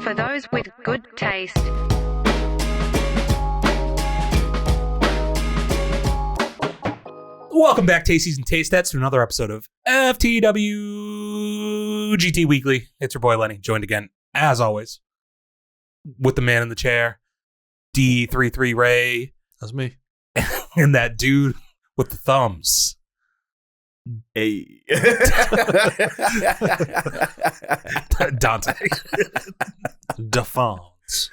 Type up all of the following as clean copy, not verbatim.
For those with good taste. Welcome back, Tasties and Tastettes, to another episode of FTW GT Weekly. It's your boy Lenny, joined again, as always, with the man in the chair, D33 Ray. That's me. And that dude with the thumbs. Hey. Dante. Defons.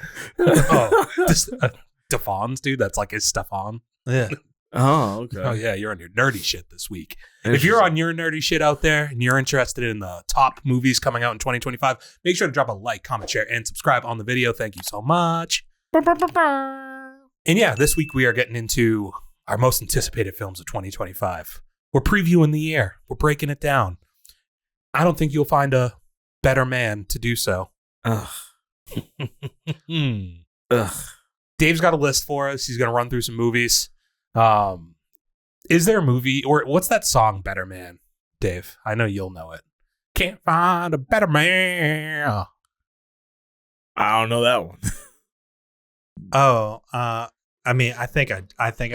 Defons, dude? That's like his Stefan. Yeah. Oh, okay. Oh, yeah, you're on your nerdy shit this week. If you're on your nerdy shit out there and you're interested in the top movies coming out in 2025, make sure to drop a like, comment, share, and subscribe on the video. Thank you so much. And yeah, this week we are getting into our most anticipated films of 2025. We're previewing the year. We're breaking it down. I don't think you'll find a better man to do so. Ugh. Ugh. Dave's got a list for us. He's going to run through some movies. Is there a movie, or what's that song, Better Man, Dave? I know you'll know it. Can't find a better man. I don't know that one. I mean, I think I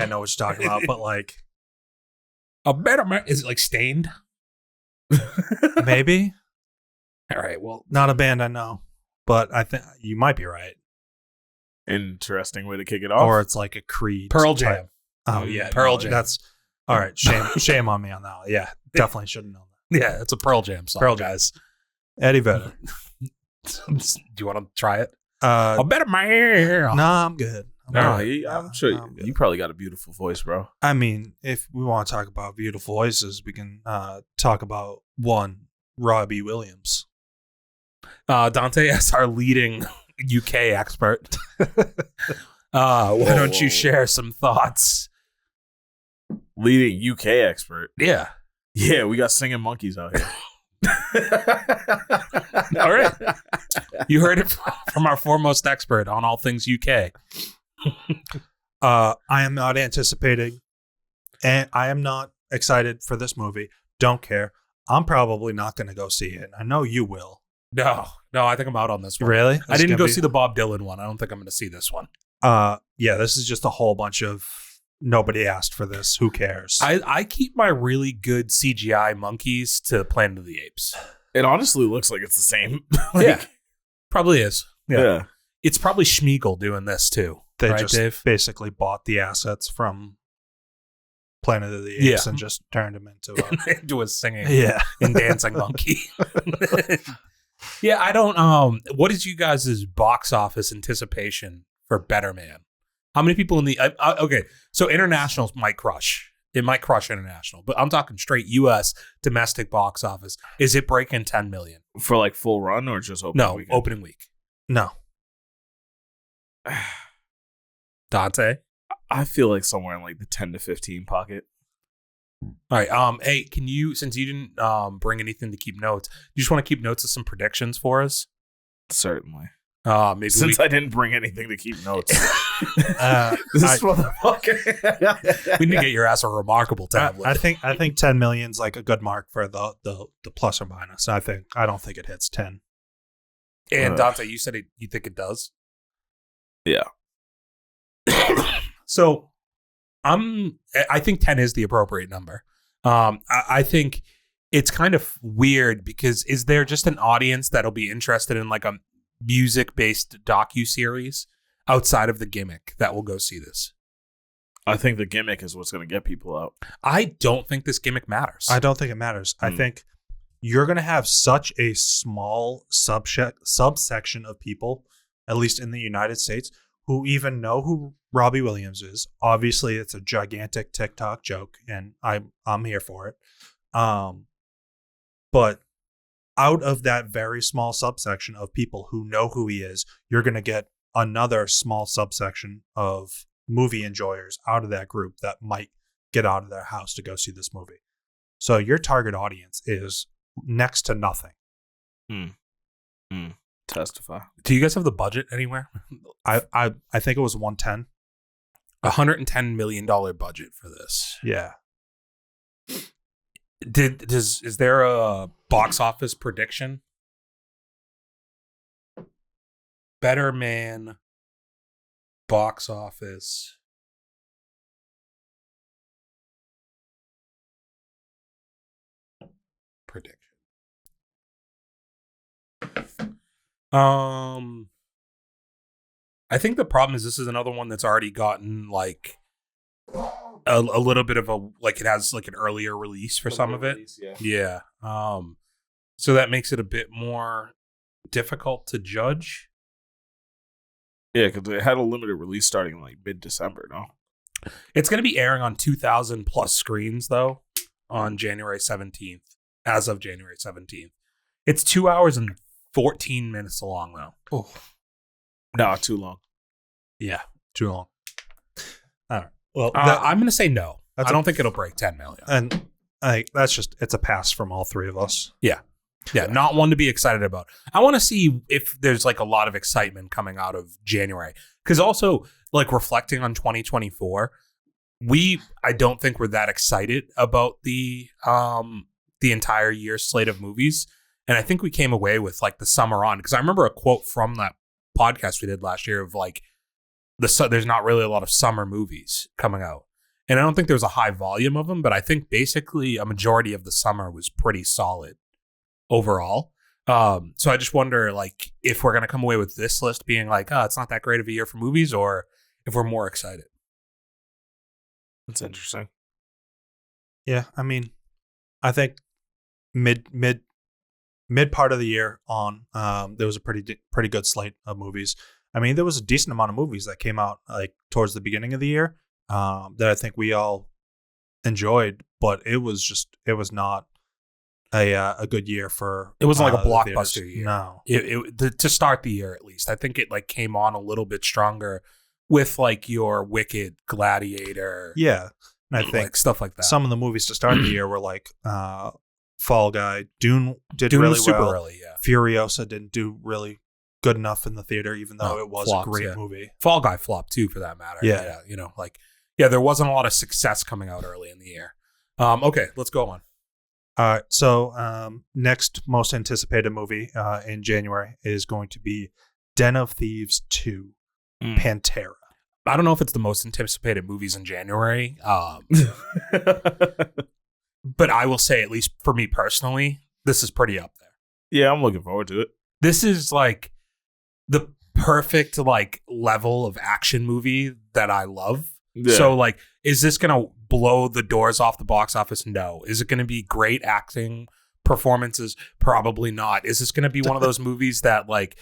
know what you're talking about, but like A better man. Is it like Stained? maybe All right, well, not a band I know, but I think you might be right. Interesting way to kick it off. Or it's like a Creed. Pearl type. Jam. Oh yeah, yeah, Pearl no, Jam. That's all right. Shame on me on that one. Yeah, definitely should have known that. Yeah, it's a Pearl Jam song, Pearl guys. Eddie Vedder. Do you want to try it? A better man. Nah, I'm good. I'm sure I'm good. you probably got a beautiful voice, bro. I mean, if we want to talk about beautiful voices, we can talk about one Robbie Williams. Dante, as our leading UK expert, why don't you share some thoughts? Leading UK expert. Yeah. Yeah, we got singing monkeys out here. All right. You heard it from our foremost expert on all things UK. I am not anticipating, and I am not excited for this movie. Don't care. I'm probably not going to go see it. I know you will. No, I think I'm out on this one. Really? I didn't go see the Bob Dylan one. I don't think I'm going to see this one. Yeah, this is just a whole bunch of nobody asked for this. Who cares? I keep my really good CGI monkeys to Planet of the Apes. It honestly looks like it's the same. Yeah, probably is. Yeah. It's probably Schmeagol doing this too. They right, just Dave? basically bought the assets from Planet of the Apes and just turned them into into a singing and dancing monkey. Yeah, I don't. What is you guys' box office anticipation for Better Man? How many people in the? Okay, so internationals might crush. It might crush international, but I'm talking straight U.S. domestic box office. Is it breaking 10 million? For like full run or just opening weekend? Opening week. No. Dante. I feel like somewhere in like the 10 to 15 pocket. All right. Hey, can you, since you didn't bring anything to keep notes, you just want to keep notes of some predictions for us? Certainly. Maybe since I didn't bring anything to keep notes. This motherfucker. We need to get your ass a remarkable tablet. I think 10 million's like a good mark for the plus or minus. I don't think it hits 10. And Dante, you said you think it does? Yeah. So I think 10 is the appropriate number. I think it's kind of weird because is there just an audience that'll be interested in like a music-based docu-series outside of the gimmick that will go see this? I think the gimmick is what's going to get people out. I don't think this gimmick matters. I don't think it matters. I think you're going to have such a small subsection of people, at least in the United States, who even know who Robbie Williams is. Obviously, it's a gigantic TikTok joke, and I'm here for it. But out of that very small subsection of people who know who he is, you're going to get another small subsection of movie enjoyers out of that group that might get out of their house to go see this movie. So your target audience is next to nothing. Testify. Do you guys have the budget anywhere? I think it was 110. $110 million budget for this. Yeah. Is there a box office prediction? Better Man box office. Prediction. I think the problem is this is another one that's already gotten like a little bit of a like it has like an earlier release for some of it. Yeah. So that makes it a bit more difficult to judge. Yeah, because it had a limited release starting like mid-December, no? It's going to be airing on 2,000 plus screens though on January 17th. As of January 17th. It's 2 hours and 14 minutes long though. Oh. No, too long. Yeah, too long. I don't know. Well, I'm going to say no. I don't think it'll break 10 million. And it's a pass from all three of us. Yeah, not one to be excited about. I want to see if there's like a lot of excitement coming out of January. Because also, like reflecting on 2024, I don't think we're that excited about the entire year slate of movies. And I think we came away with like the summer on. Because I remember a quote from that podcast we did last year of like, there's not really a lot of summer movies coming out. And I don't think there was a high volume of them, but I think basically a majority of the summer was pretty solid overall. So I just wonder like if we're going to come away with this list being like, oh, it's not that great of a year for movies, or if we're more excited. That's interesting. Yeah, I mean, I think mid part of the year on, there was a pretty good slate of movies. I mean, there was a decent amount of movies that came out like towards the beginning of the year that I think we all enjoyed, but it was not a good year for. It wasn't like a blockbuster year. No, to start the year at least. I think it like came on a little bit stronger with like your Wicked, Gladiator. Yeah, and I think like stuff like that. Some of the movies to start the year were like Fall Guy, Dune did really super well. early, yeah. Furiosa didn't do really good enough in the theater, even though it was flops, a great yeah. movie. Fall Guy flopped too, for that matter. Yeah. You know, like, yeah, there wasn't a lot of success coming out early in the year. Okay, let's go on. All right, so next most anticipated movie in January is going to be Den of Thieves 2, Pantera. I don't know if it's the most anticipated movies in January, but I will say, at least for me personally, this is pretty up there. Yeah, I'm looking forward to it. This is like the perfect like level of action movie that I love. Yeah. So like, is this going to blow the doors off the box office? No. Is it going to be great acting performances? Probably not. Is this going to be one of those movies that like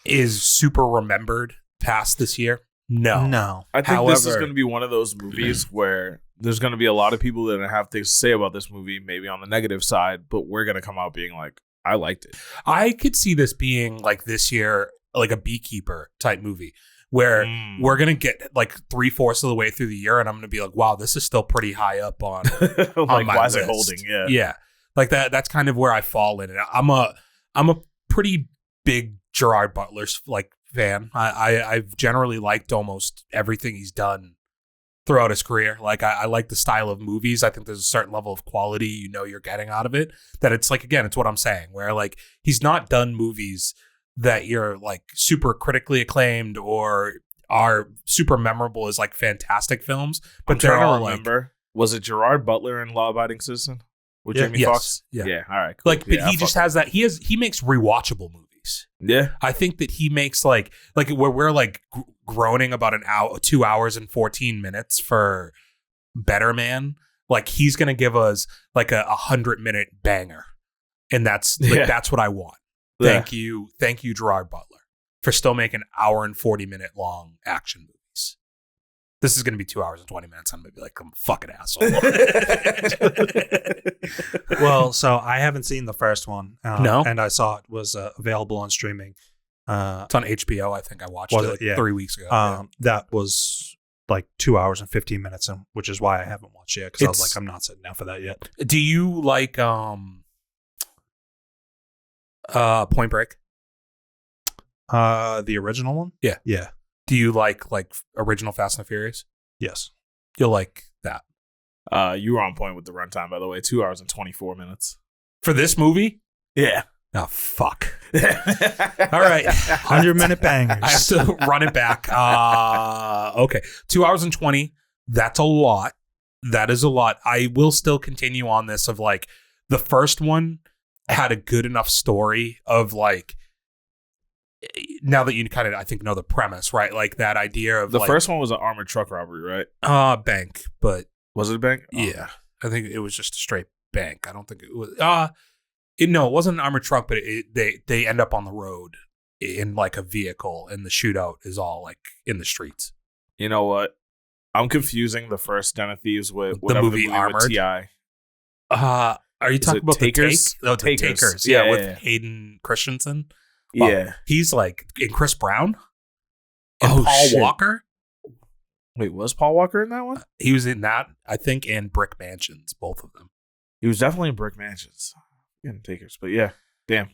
is super remembered past this year? No. I think this is going to be one of those movies where there's going to be a lot of people that have things to say about this movie, maybe on the negative side, but we're going to come out being like, I liked it. I could see this being like this year, like a Beekeeper type movie where we're going to get like 3/4 of the way through the year and I'm going to be like, wow, this is still pretty high up on, like, on my why list. Is it holding? Yeah. Yeah. Like that's kind of where I fall in it. I'm a pretty big Gerard Butler like fan. I've generally liked almost everything he's done throughout his career. Like I like the style of movies. I think there's a certain level of quality you're getting out of it. That it's like, again, it's what I'm saying, where like he's not done movies that you're like super critically acclaimed or are super memorable as like fantastic films. But they're all remember. Like, was it Gerard Butler in Law Abiding Citizen with Jamie Foxx? Yeah. All right. Cool. Like, but he just has that. He makes rewatchable movies. Yeah. I think that he makes like where we're like groaning about 2 hours and 14 minutes for Better Man. Like he's gonna give us like a 100-minute banger, and that's like, that's what I want. Thank you, Gerard Butler, for still making 1 hour and 40-minute long action movies. This is gonna be 2 hours and 20 minutes. I'm gonna be like, I'm a fucking asshole. Well, so I haven't seen the first one. No, and I saw it was available on streaming. It's on HBO. I think I watched it like 3 weeks ago. That was like 2 hours and 15 minutes, which is why I haven't watched it yet, because I was like, I'm not sitting down for that yet. Do you like Point Break? The original one? Yeah. Do you like original Fast and the Furious? Yes. You'll like that. You were on point with the runtime, by the way. 2 hours and 24 minutes for this movie. Yeah. Oh, fuck. All right. 100-minute bangers. I have to run it back. Okay. 2 hours and 20. That's a lot. That is a lot. I will still continue on this of like the first one had a good enough story of like, now that you kind of, I think, know the premise, right? Like that idea of the like, first one was an armored truck robbery, right? Bank, but Was it a bank? Oh. yeah, I think it was just a straight bank. I don't think it was, it wasn't an armored truck, but they end up on the road in like a vehicle, and the shootout is all like in the streets. You know what? I'm confusing the first Den of Thieves with The movie Armored? with T.I. Are you talking about Takers? the Take? Takers. Takers. Yeah, Yeah, with yeah. Hayden Christensen. Wow. Yeah. He's like in Chris Brown and Oh, Paul shit. Walker. Wait, was Paul Walker in that one? He was in that, I think, and Brick Mansions, both of them. He was definitely in Brick Mansions. In Takers, but yeah. Damn.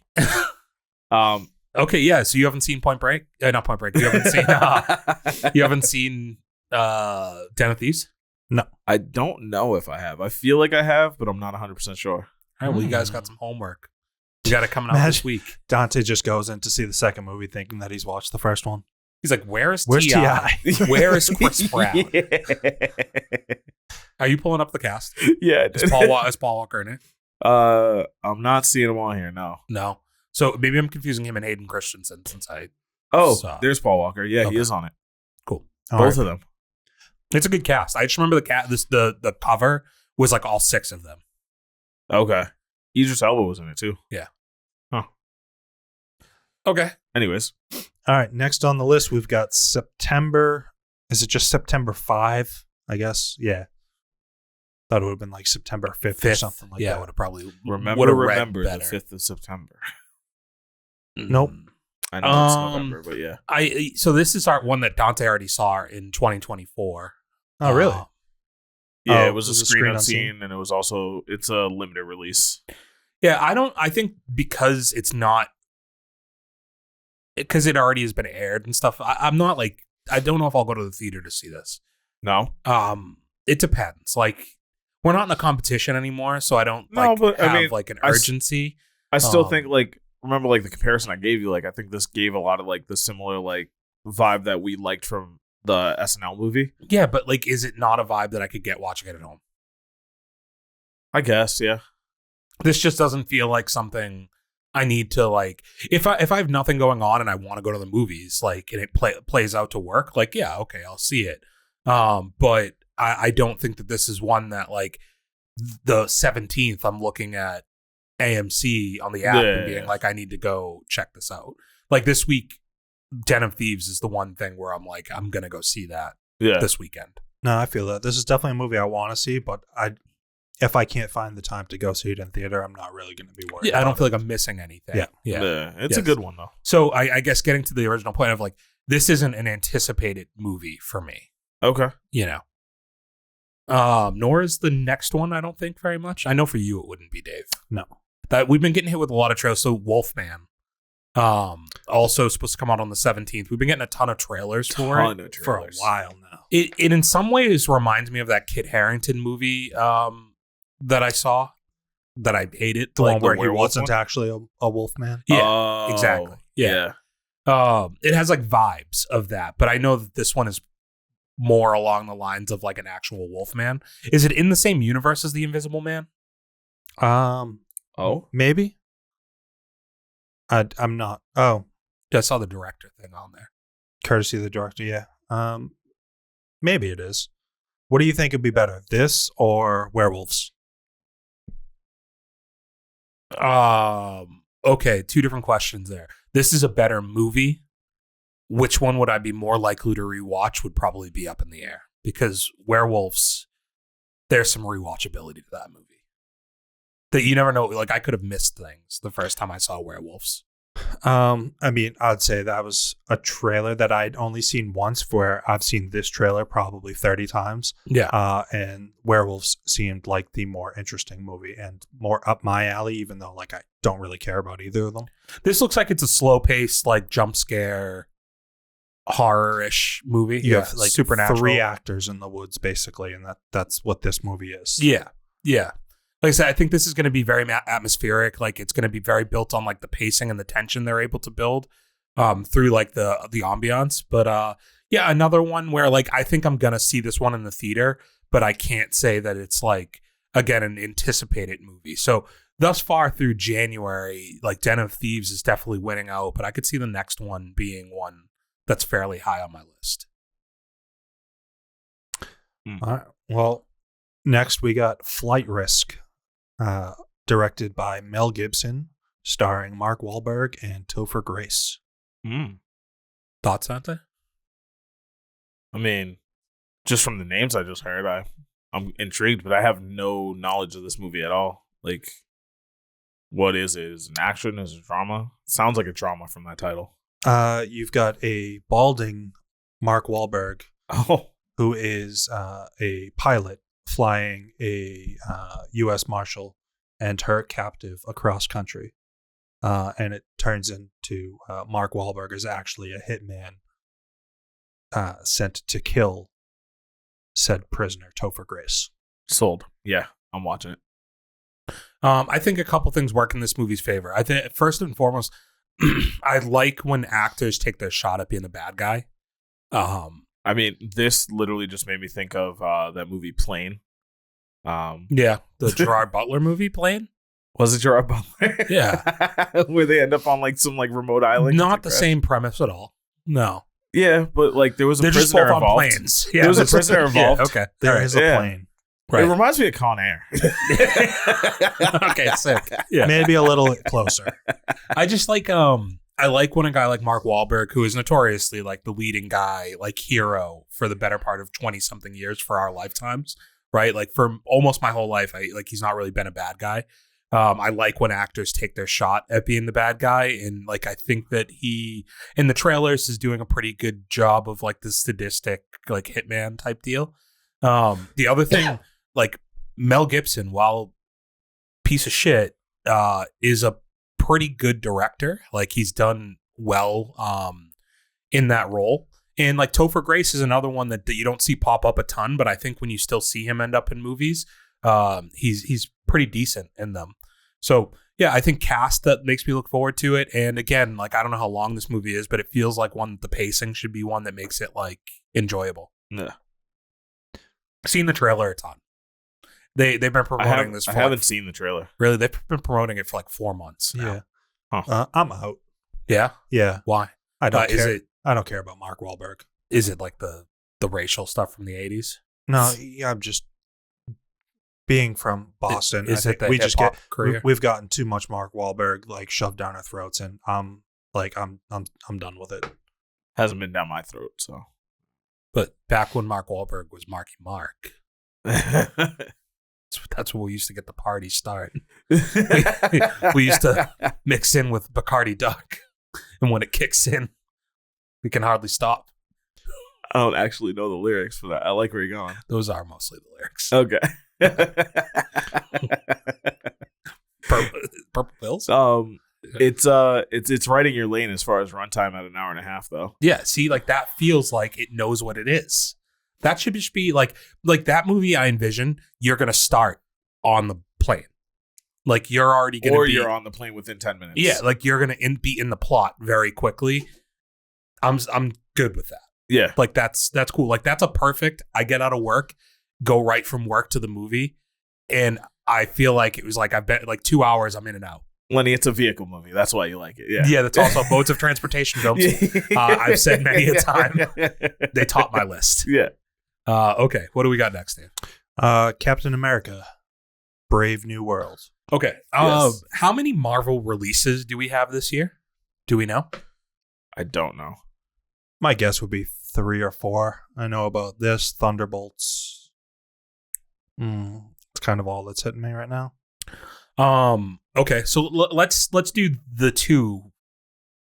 Okay, yeah. So you haven't seen Point Break? Not Point Break. You haven't seen. You haven't seen Den of Thieves? I don't know if I have. I feel like I have, but I'm not 100% sure. All right. Well, you guys got some homework. You got it coming out this week. Dante just goes in to see the second movie thinking that he's watched the first one. He's like, "Where's Where's T.I.? Where is Chris Brown? Yeah. Are you pulling up the cast? Yeah. Is Paul Walker in it? I'm not seeing him on here. No. No. So maybe I'm confusing him and Hayden Christensen since I. Oh, So- there's Paul Walker. Yeah, Okay. he is on it. Cool. Both of them. It's a good cast. I just remember the cover was like all 6 of them. Okay. Idris Elba was in it too. Okay. Anyways, All right, next on the list, we've got September. Is it just September 5? I guess. Yeah. Thought it would have been like September 5th or something like yeah, that. would have probably remember read the better. 5th of September. Nope. I know it's November, but yeah. So this is our one that Dante already saw in 2024. Oh, really? Yeah, Oh, it was a was it screen screen unseen, and it's a limited release. Yeah, I think because it's not, because it already has been aired and stuff. I'm not like, I don't know if I'll go to the theater to see this. No? It depends. Like, we're not in a competition anymore, so I don't No, but, I have mean, like an I s- urgency. I still think, like, remember, like, the comparison I gave you, like, I think this gave a lot of, like, the similar, like, vibe that we liked from the SNL movie. Yeah, but like, is it not a vibe that I could get watching it at home? I guess, yeah. This just doesn't feel like something I need to like. If I have nothing going on and I want to go to the movies, like, and it plays out to work, like, yeah, okay, I'll see it. But I don't think that this is one that like the 17th I'm looking at AMC on the app and being like, I need to go check this out. Like this week, Den of Thieves is the one thing where I'm like, I'm gonna go see that this weekend. No, I feel that. This is definitely a movie I want to see, but if I can't find the time to go see it in theater, I'm not really going to be worried. Yeah, I don't feel like I'm missing anything. Yeah. It's a good one, though. So I guess getting to the original point of like, this isn't an anticipated movie for me, Okay. you know. Nor is the next one, I don't think, very much. I know for you it wouldn't be, Dave. No. That we've been getting hit with a lot of trailers. So Wolfman, also supposed to come out on the 17th. We've been getting a ton of trailers for it For a while now. It in some ways reminds me of that Kit Harington movie that I saw that I hated. The one where he werewolf wasn't one? actually a wolf man. Yeah, Oh, exactly. Yeah. yeah. It has like vibes of that, but I know that this one is more along the lines of like an actual Wolfman. Is it in the same universe as the Invisible Man? Oh? Maybe. I'm not. Oh, I saw the director thing on there. courtesy of the director. Yeah. Maybe it is. What do you think would be better, this or werewolves? Okay, 2 different questions there. This is a better movie. Which one would I be more likely to rewatch would probably be up in the air, because werewolves, there's some rewatchability to that movie that you never know. Like, I could have missed things the first time I saw werewolves. I mean, I'd say that was a trailer that I'd only seen once, where I've seen this trailer probably 30 times. Yeah. And werewolves seemed like the more interesting movie and more up my alley, even though like I don't really care about either of them. This looks like it's a slow paced, like jump scare, horror-ish movie. You have like like supernatural. 3 actors in the woods, basically, and that's what this movie is. Yeah. Like I said, I think this is going to be very atmospheric. Like it's going to be very built on like the pacing and the tension they're able to build through like the ambiance. But yeah, another one where like I think I'm going to see this one in the theater, but I can't say that it's like, again, an anticipated movie. So thus far through January, like Den of Thieves is definitely winning out, but I could see the next one being one that's fairly high on my list. All right. Well, next we got Flight Risk, directed by Mel Gibson, starring Mark Wahlberg and Topher Grace. Thoughts, Santa? I mean, just from the names I just heard, I'm intrigued, but I have no knowledge of this movie at all. Like, what is it? Is it an action? Is it a drama? Sounds like a drama from that title. You've got a balding Mark Wahlberg, who is a pilot flying a U.S. Marshal and her captive across country. And it turns into Mark Wahlberg is actually a hitman sent to kill said prisoner, Topher Grace. Sold. Yeah, I'm watching it. I think a couple things work in this movie's favor. I think first and foremost, I like when actors take their shot at being the bad guy. I mean, this literally just made me think of that movie Plane. Yeah, the Gerard Butler movie Plane. Was it Gerard Butler? Yeah, where they end up on like some like remote island. Not the same premise at all. No. Yeah, but like there was a They're just prisoner both on involved. planes. Yeah, there was a prisoner involved. Yeah, okay, There all right. is a plane. Right. It reminds me of Con Air. Okay, sick. Yeah, Maybe a little closer. I just like I like when a guy like Mark Wahlberg, who is notoriously like the leading guy, like hero for the better part of 20 something years for our lifetimes, right? Like for almost my whole life, he's not really been a bad guy. I like when actors take their shot at being the bad guy, and like I think that he in the trailers is doing a pretty good job of like the sadistic like hitman type deal. The other thing, like Mel Gibson, while piece of shit, is a pretty good director. Like he's done well in that role. And like Topher Grace is another one that you don't see pop up a ton, but I think when you still see him end up in movies, he's pretty decent in them. So yeah, I think cast that makes me look forward to it. And again, like I don't know how long this movie is, but it feels like one the pacing should be one that makes it like enjoyable. Yeah. Seen the trailer a ton. They've been promoting this. I haven't seen the trailer. Really, they've been promoting it for like 4 months now. Yeah. Huh. I'm out. Yeah. Yeah. Why? I don't Is care. it I don't care about Mark Wahlberg. is it like the racial stuff from the 80s? No, yeah, I'm just being from Boston. Is I it think the hip-hop career? we've gotten too much Mark Wahlberg like shoved down our throats, and I'm done with it. Hasn't been down my throat, so. But back when Mark Wahlberg was Marky Mark, that's when we used to get the party start. We used to mix in with Bacardi Duck, and when it kicks in, we can hardly stop. I don't actually know the lyrics for that. I like where you're going. Those are mostly the lyrics. Okay. Purple Pills? It's right in your lane as far as runtime at an hour and a half, though. Yeah, see, like that feels like it knows what it is. That should just be like that movie I envision, you're going to start on the plane. Like you're already going to be... Or you're on the plane within 10 minutes. Yeah, like you're going to be in the plot very quickly. I'm good with that. Yeah. Like that's cool. Like that's a perfect, I get out of work, go right from work to the movie. And I feel like it was like, I've been like 2 hours, I'm in and out. Lenny, it's a vehicle movie. That's why you like it. Yeah. Yeah, that's also modes of transportation films. I've said many a time. They top my list. Yeah. Okay, what do we got next, Dan? Captain America, Brave New World. Okay. Yes. How many Marvel releases do we have this year? Do we know? I don't know. My guess would be 3 or 4. I know about this, Thunderbolts. It's kind of all that's hitting me right now. Okay, so let's do the two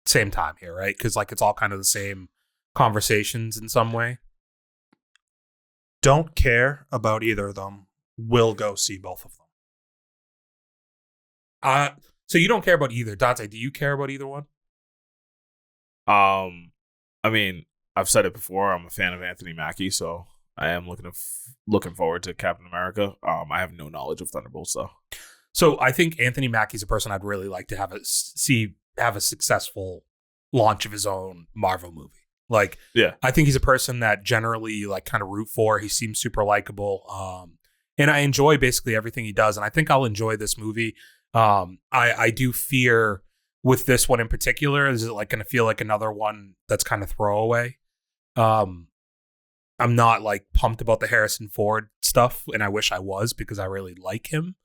same time here, right? Because like it's all kind of the same conversations in some way. Don't care about either of them. Will go see both of them. So you don't care about either. Dante, do you care about either one? I mean, I've said it before. I'm a fan of Anthony Mackie, so I am looking forward to Captain America. I have no knowledge of Thunderbolts though. So I think Anthony Mackie's a person I'd really like to have a successful launch of his own Marvel movie. Like, Yeah. I think he's a person that generally like kind of root for. He seems super likable. And I enjoy basically everything he does. And I think I'll enjoy this movie. I do fear with this one in particular, is it like going to feel like another one that's kind of throwaway? I'm not like pumped about the Harrison Ford stuff, and I wish I was because I really like him.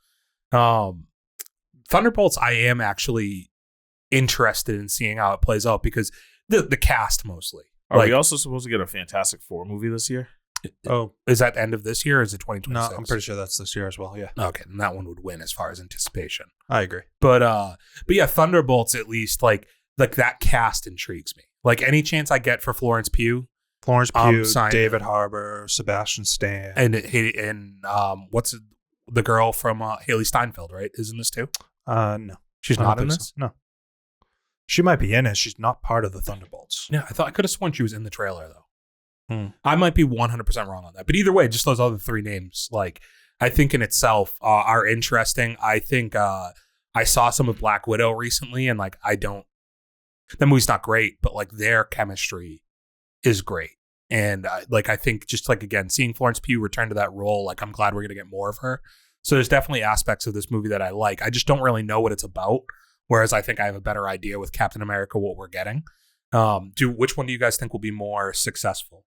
Thunderbolts, I am actually interested in seeing how it plays out because the cast mostly. Are like, we also supposed to get a Fantastic Four movie this year? Oh, is that the end of this year or is it 2026? no, I'm pretty sure that's this year as well. Yeah, Okay, and that one would win as far as anticipation. I agree. But yeah, Thunderbolts at least like that cast intrigues me. Like any chance I get for Florence Pugh Florence Pugh, signed. David Harbour, Sebastian Stan. and what's the girl from Haley Steinfeld, right? Isn't this too? No, She's I don't not in think this. so. No, she might be in it. She's not part of the Thunderbolts. Yeah, I could have sworn she was in the trailer though. Hmm. I might be 100% wrong on that. But either way, just those other three names, like I think in itself are interesting. I think I saw some of Black Widow recently, and like the movie's not great, but like their chemistry is great. And I think just like, again, seeing Florence Pugh return to that role, like I'm glad we're going to get more of her. So there's definitely aspects of this movie that I like. I just don't really know what it's about. Whereas I think I have a better idea with Captain America what we're getting. Which one do you guys think will be more successful?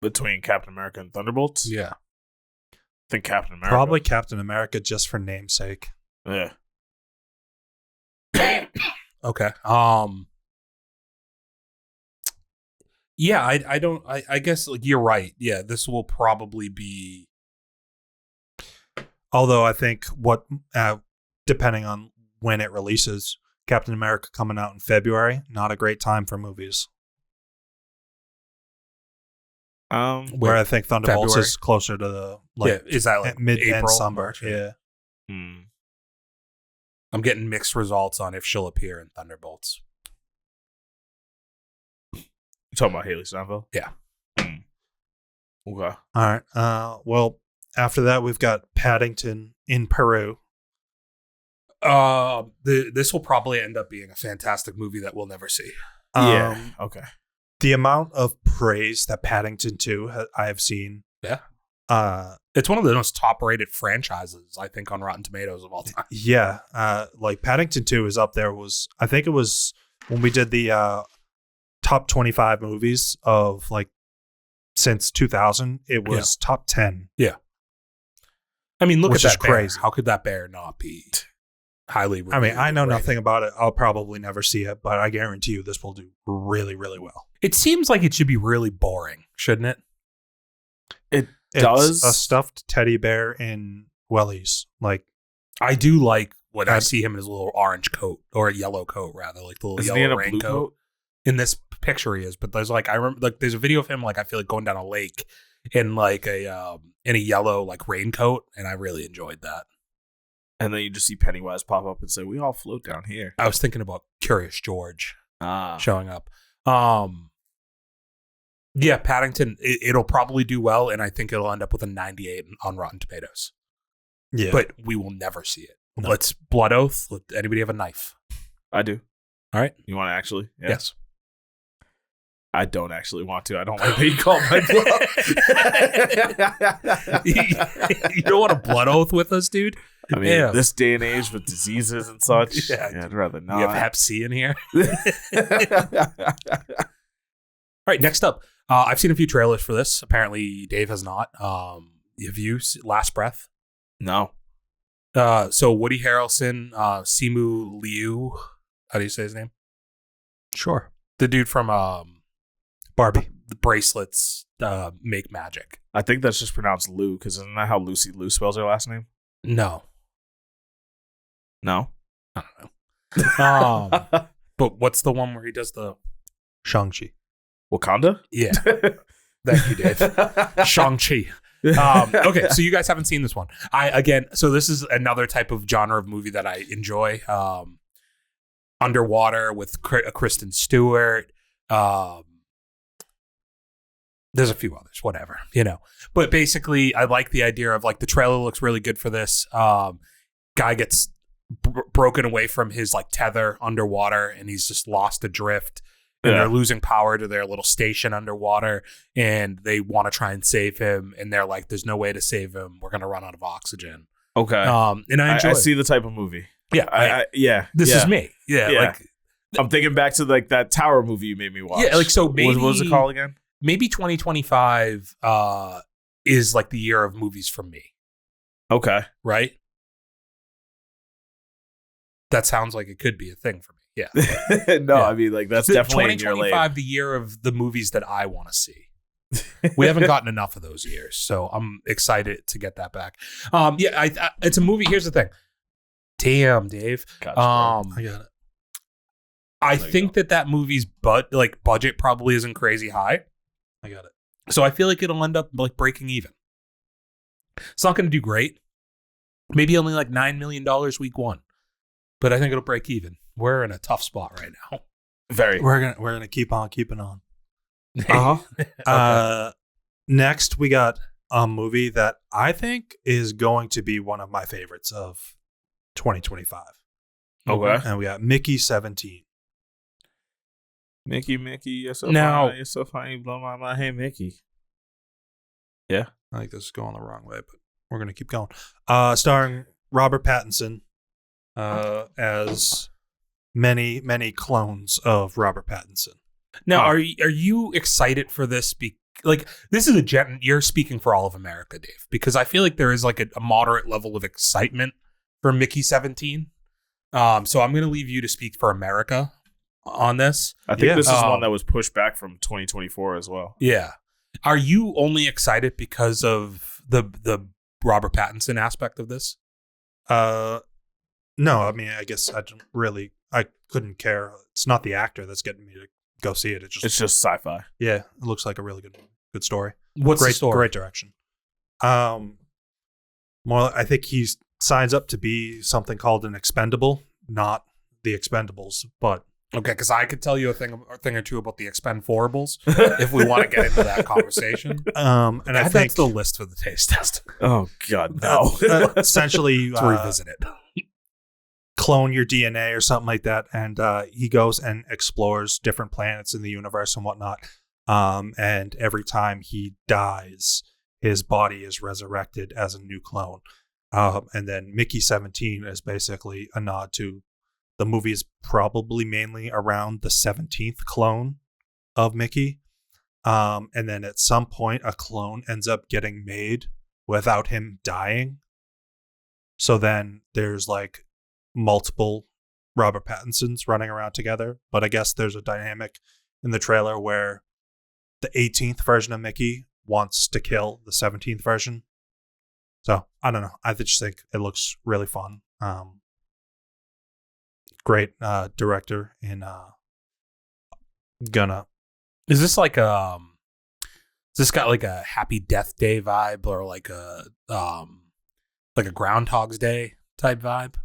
Between Captain America and Thunderbolts? Yeah. I think Captain America. Probably Captain America just for namesake. Yeah. Okay. Yeah, I guess like you're right. Yeah, this will probably be. Although I think depending on when it releases, Captain America coming out in February, not a great time for movies. Where I think Thunderbolts February? is closer to the Is that like mid-end April, summer. March? Yeah. I'm getting mixed results on if she'll appear in Thunderbolts. You talking about Haley Steinfeld? Yeah. Okay. All right. Well, after that, we've got Paddington in Peru. This will probably end up being a fantastic movie that we'll never see. Yeah. Okay. The amount of praise that Paddington 2 I have seen. Yeah. It's one of the most top-rated franchises, I think, on Rotten Tomatoes of all time. Yeah. Like Paddington 2 is up there. I think it was when we did the top 25 movies of like since 2000. It was top 10. Yeah. I mean, look Which at is that bear. crazy. How could that bear not be highly reviewed? I mean, I know and rated? nothing about it. I'll probably never see it, but I guarantee you this will do really, really well. It seems like it should be really boring, shouldn't it? It's Does a stuffed teddy bear in wellies. Like, I do like when I see him in his little orange coat, or a yellow coat rather, like the little Isn't he in yellow a blue raincoat. coat? In this picture he is, but there's like, I remember like there's a video of him like I feel like going down a lake in like a yellow like raincoat, and I really enjoyed that. And then you just see Pennywise pop up and say, "We all float down here." I was thinking about Curious George Ah. showing up. Yeah, Paddington, it'll probably do well, and I think it'll end up with a 98 on Rotten Tomatoes. yeah. But we will never see it. No. Let's blood oath. Let anybody have a knife? I do. All right. You want to actually? Yeah. Yes. I don't actually want to. I don't like that you call my bluff. You don't want a blood oath with us, dude? I mean, Yeah. this day and age with diseases and such, Yeah. I'd rather not. You have Hep C in here? All right, next up. I've seen a few trailers for this. Apparently, Dave has not. Have you? Last Breath? No. So Woody Harrelson, Simu Liu. How do you say his name? Sure. The dude from Barbie. the Bracelets Make Magic. I think that's just pronounced Lou, because isn't that how Lucy Liu spells her last name? No. No. I don't know. But what's the one where he does the... Shang-Chi. Wakanda? Yeah. Thank you, Dave. Shang-Chi. Okay, so you guys haven't seen this one. So this is another type of genre of movie that I enjoy. Underwater with Kristen Stewart. There's a few others, whatever, you know. But basically, I like the idea of like the trailer looks really good for this. Guy gets broken away from his like tether underwater, and he's just lost adrift. And they're losing power to their little station underwater, and they want to try and save him. And they're like, "There's no way to save him. We're gonna run out of oxygen." Okay. And I enjoy. I see the type of movie. Yeah, This is me. Yeah, like I'm thinking back to like that Tower movie you made me watch. Yeah, like so. Maybe, what was it called again? Maybe 2025 is like the year of movies for me. Okay. Right. That sounds like it could be a thing for me. Yeah. No, yeah. I mean like that's definitely 2025, the year of the movies that I want to see. We haven't gotten enough of those years, so I'm excited to get that back. It's a movie. Here's the thing. Damn, Dave. Gotcha, I got it. I think that movie's budget probably isn't crazy high. I got it. So I feel like it'll end up like breaking even. It's not going to do great. Maybe only like $9 million week one, but I think it'll break even. We're in a tough spot right now. Very. We're gonna keep on keeping on. Okay. Next, we got a movie that I think is going to be one of my favorites of 2025. Okay. And we got Mickey 17. Mickey, you're so Now- funny. You're so funny. You blow my mind. Hey, Mickey. Yeah. I think this is going the wrong way, but we're going to keep going. Starring Robert Pattinson as many clones of Robert Pattinson. Now, are you excited for this? This is you're speaking for all of America, Dave, because I feel like there is like a moderate level of excitement for Mickey 17. So I'm going to leave you to speak for America on this. I think this is one that was pushed back from 2024 as well. Yeah. Are you only excited because of the Robert Pattinson aspect of this? No, I mean, I guess I couldn't care. It's not the actor that's getting me to go see it. It's just sci-fi. Yeah, it looks like a really good story. What's the story? Great direction. More, I think he signs up to be something called an expendable, not the Expendables, but Okay, because I could tell you a thing or two about the Expendables if we want to get into that conversation. And I think that's the list for the taste test. Oh God, no! Essentially, To revisit it. Clone your DNA or something like that, and he goes and explores different planets in the universe and whatnot. And every time he dies, his body is resurrected as a new clone. And then Mickey 17 is basically a nod to the movie is probably mainly around the 17th clone of Mickey. And then at some point, a clone ends up getting made without him dying. So then there's like multiple Robert Pattinsons running around together. But I guess there's a dynamic in the trailer where the 18th version of Mickey wants to kill the 17th version. So I don't know. I just think it looks really fun. Great director in Gunna. Is this like has this got like a Happy Death Day vibe or like a Groundhog's Day type vibe?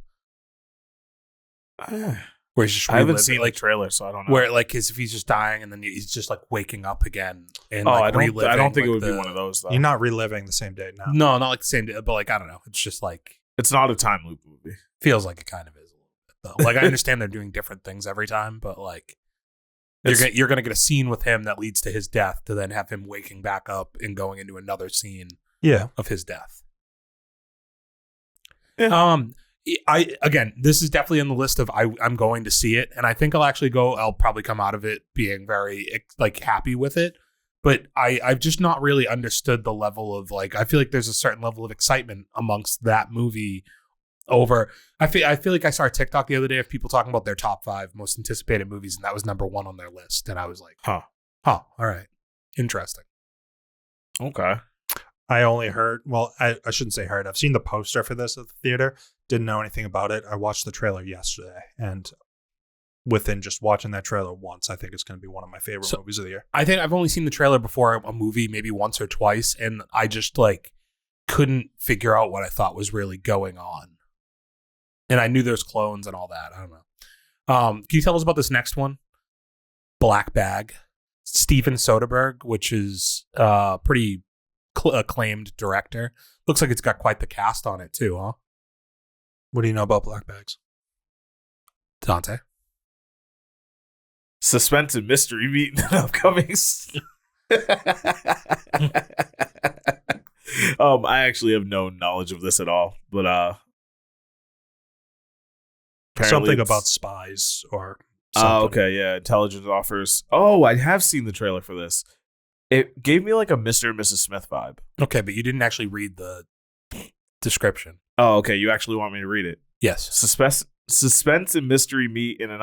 Where he's just I haven't seen the trailer, so I don't know. Where like if he's just dying and then he's just like waking up again and I reliving. don't think like it would be one of those though. You're not reliving the same day now. No, not like the same day, but like I don't know. It's just like It's not a time loop movie. feels like it kind of is a little bit though. Like I understand they're doing different things every time, but like you're gonna get a scene with him that leads to his death to then have him waking back up and going into another scene of his death. Yeah. This is definitely on the list of I'm going to see it, and I think I'll probably come out of it being very like happy with it. But I've just not really understood the level of like I feel like there's a certain level of excitement amongst that movie over. I feel like I saw a TikTok the other day of people talking about their top 5 most anticipated movies, and that was number 1 on their list, and I was like, all right, interesting. Okay. I only heard, I shouldn't say heard. I've seen the poster for this at the theater. Didn't know anything about it. I watched the trailer yesterday, and within just watching that trailer once, I think it's going to be one of my favorite movies of the year. I think I've only seen the trailer before a movie, maybe once or twice, and I just like couldn't figure out what I thought was really going on. And I knew there's clones and all that. I don't know. Can you tell us about this next one? Black Bag. Steven Soderbergh, which is pretty acclaimed director. Looks like it's got quite the cast on it too, huh? What do you know about black bags? Dante? Suspense and mystery meet in upcoming. I actually have no knowledge of this at all, but something about spies or something. Oh, okay, yeah. Intelligence offers. Oh, I have seen the trailer for this. It gave me like a Mr. and Mrs. Smith vibe. Okay, but you didn't actually read the description. Oh, okay. You actually want me to read it? Yes. Suspense and mystery meet in an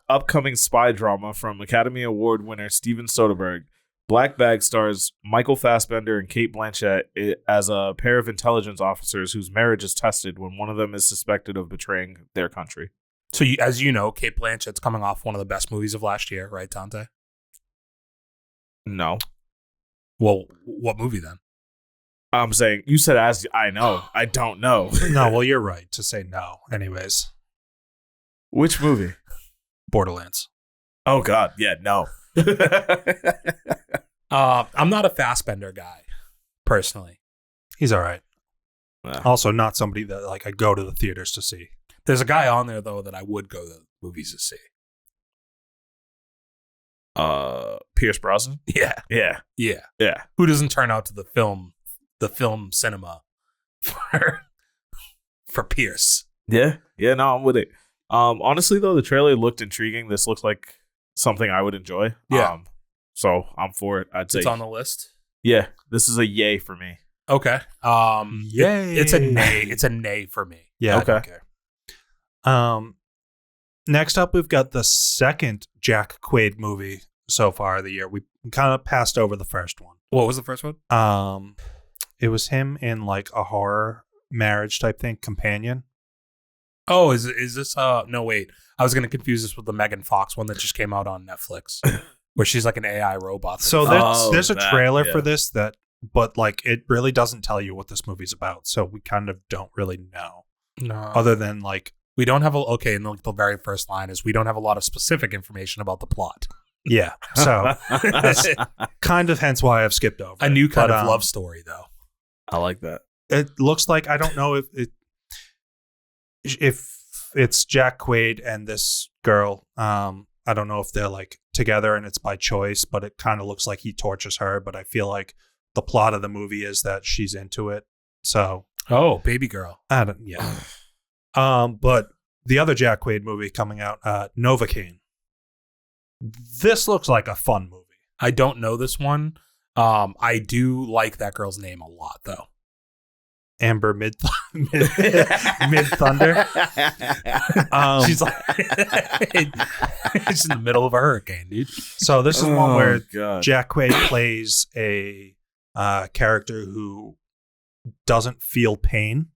upcoming spy drama from Academy Award winner Steven Soderbergh. Black Bag stars Michael Fassbender and Cate Blanchett as a pair of intelligence officers whose marriage is tested when one of them is suspected of betraying their country. So, as you know, Cate Blanchett's coming off one of the best movies of last year, right, Dante? No. Well, what movie then? I'm saying, you said as I know. I don't know. No, well, you're right to say no. Anyways. Which movie? Borderlands. Oh, God. Yeah, no. I'm not a Fassbender guy, personally. He's all right. Also, not somebody that like I go to the theaters to see. There's a guy on there, though, that I would go to the movies to see. Pierce Brosnan? Yeah. Yeah. Yeah. Yeah. Who doesn't turn out to the film cinema for Pierce? Yeah. Yeah, no, I'm with it. Honestly, though, the trailer looked intriguing. This looks like something I would enjoy. Yeah. So I'm for it. I'd say it's on the list. Yeah. This is a yay for me. Okay. Yay. It's a nay. It's a nay for me. Yeah. Okay. I don't care. Next up, we've got the second Jack Quaid movie so far of the year. We kind of passed over the first one. What was the first one? It was him in like a horror marriage type thing, Companion. Oh, is this? No, wait. I was going to confuse this with the Megan Fox one that just came out on Netflix, where she's like an AI robot. So there's a trailer for this but like it really doesn't tell you what this movie's about. So we kind of don't really know. No. Other than like. We don't have and the very first line is we don't have a lot of specific information about the plot. Yeah. So that's kind of hence why I've skipped over a new kind of love story, though. I like that. It looks like, I don't know if it's Jack Quaid and this girl. I don't know if they're like together and it's by choice, but it kind of looks like he tortures her. But I feel like the plot of the movie is that she's into it. So. Oh, baby girl. Yeah. But the other Jack Quaid movie coming out, Novocaine. This looks like a fun movie. I don't know this one. I do like that girl's name a lot, though. Amber Mid Thunder. She's like, it's in the middle of a hurricane, dude. So this is one where God. Jack Quaid plays a character who doesn't feel pain.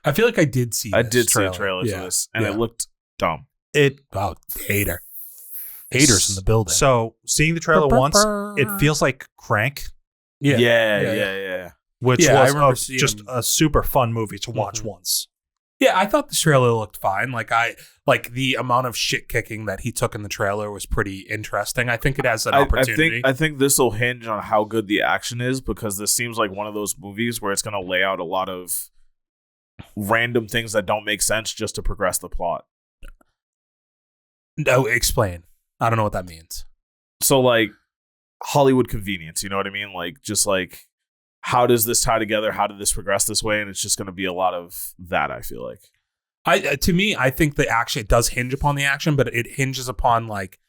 I feel like I did see. I this did trailer. see a trailer for this, and Yeah. it looked dumb. Wow, haters in the building. So seeing the trailer once, it feels like Crank, Yeah. which Yeah, I was remember seeing just him. a super fun movie to watch once. Yeah, I thought the trailer looked fine. Like the amount of shit kicking that he took in the trailer was pretty interesting. I think it has an opportunity. I think this will hinge on how good the action is, because this seems like one of those movies where it's going to lay out a lot of random things that don't make sense just to progress the plot. No, explain. I don't know what that means. So like Hollywood convenience, you know what I mean? Like just like, how does this tie together? How did this progress this way? And it's just going to be a lot of that, I feel like. To me, I think the action, it does hinge upon the action, but it hinges upon like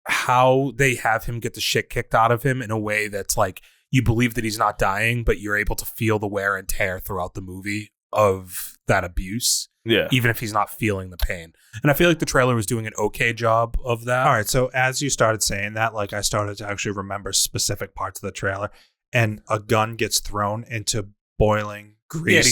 how they have him get the shit kicked out of him in a way that's like you believe that he's not dying, but you're able to feel the wear and tear throughout the movie of that abuse. Yeah. Even if he's not feeling the pain. And I feel like the trailer was doing an okay job of that. All right, so as you started saying that, like I started to actually remember specific parts of the trailer, and a gun gets thrown into boiling grease. Yeah, and he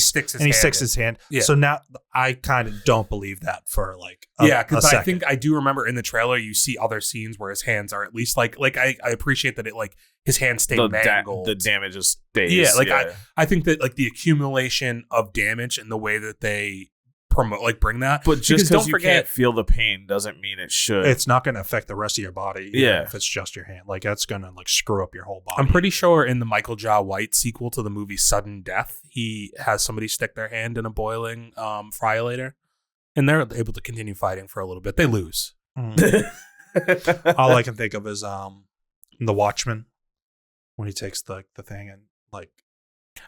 sticks his hand in. Yeah. So now I kind of don't believe that for like because a I think I do remember in the trailer you see other scenes where his hands are at least like I appreciate that it like his hands stay mangled. The damage is stays. Yeah, like I think that like the accumulation of damage and the way that they promote, like bring that. But just don't because you forget, can't feel the pain doesn't mean it should. It's not going to affect the rest of your body. Yeah. If it's just your hand, like that's going to like screw up your whole body. I'm pretty sure in the Michael Jai White sequel to the movie Sudden Death, he has somebody stick their hand in a boiling fryolator, and they're able to continue fighting for a little bit. They lose. All I can think of is The Watchmen, when he takes the thing and like.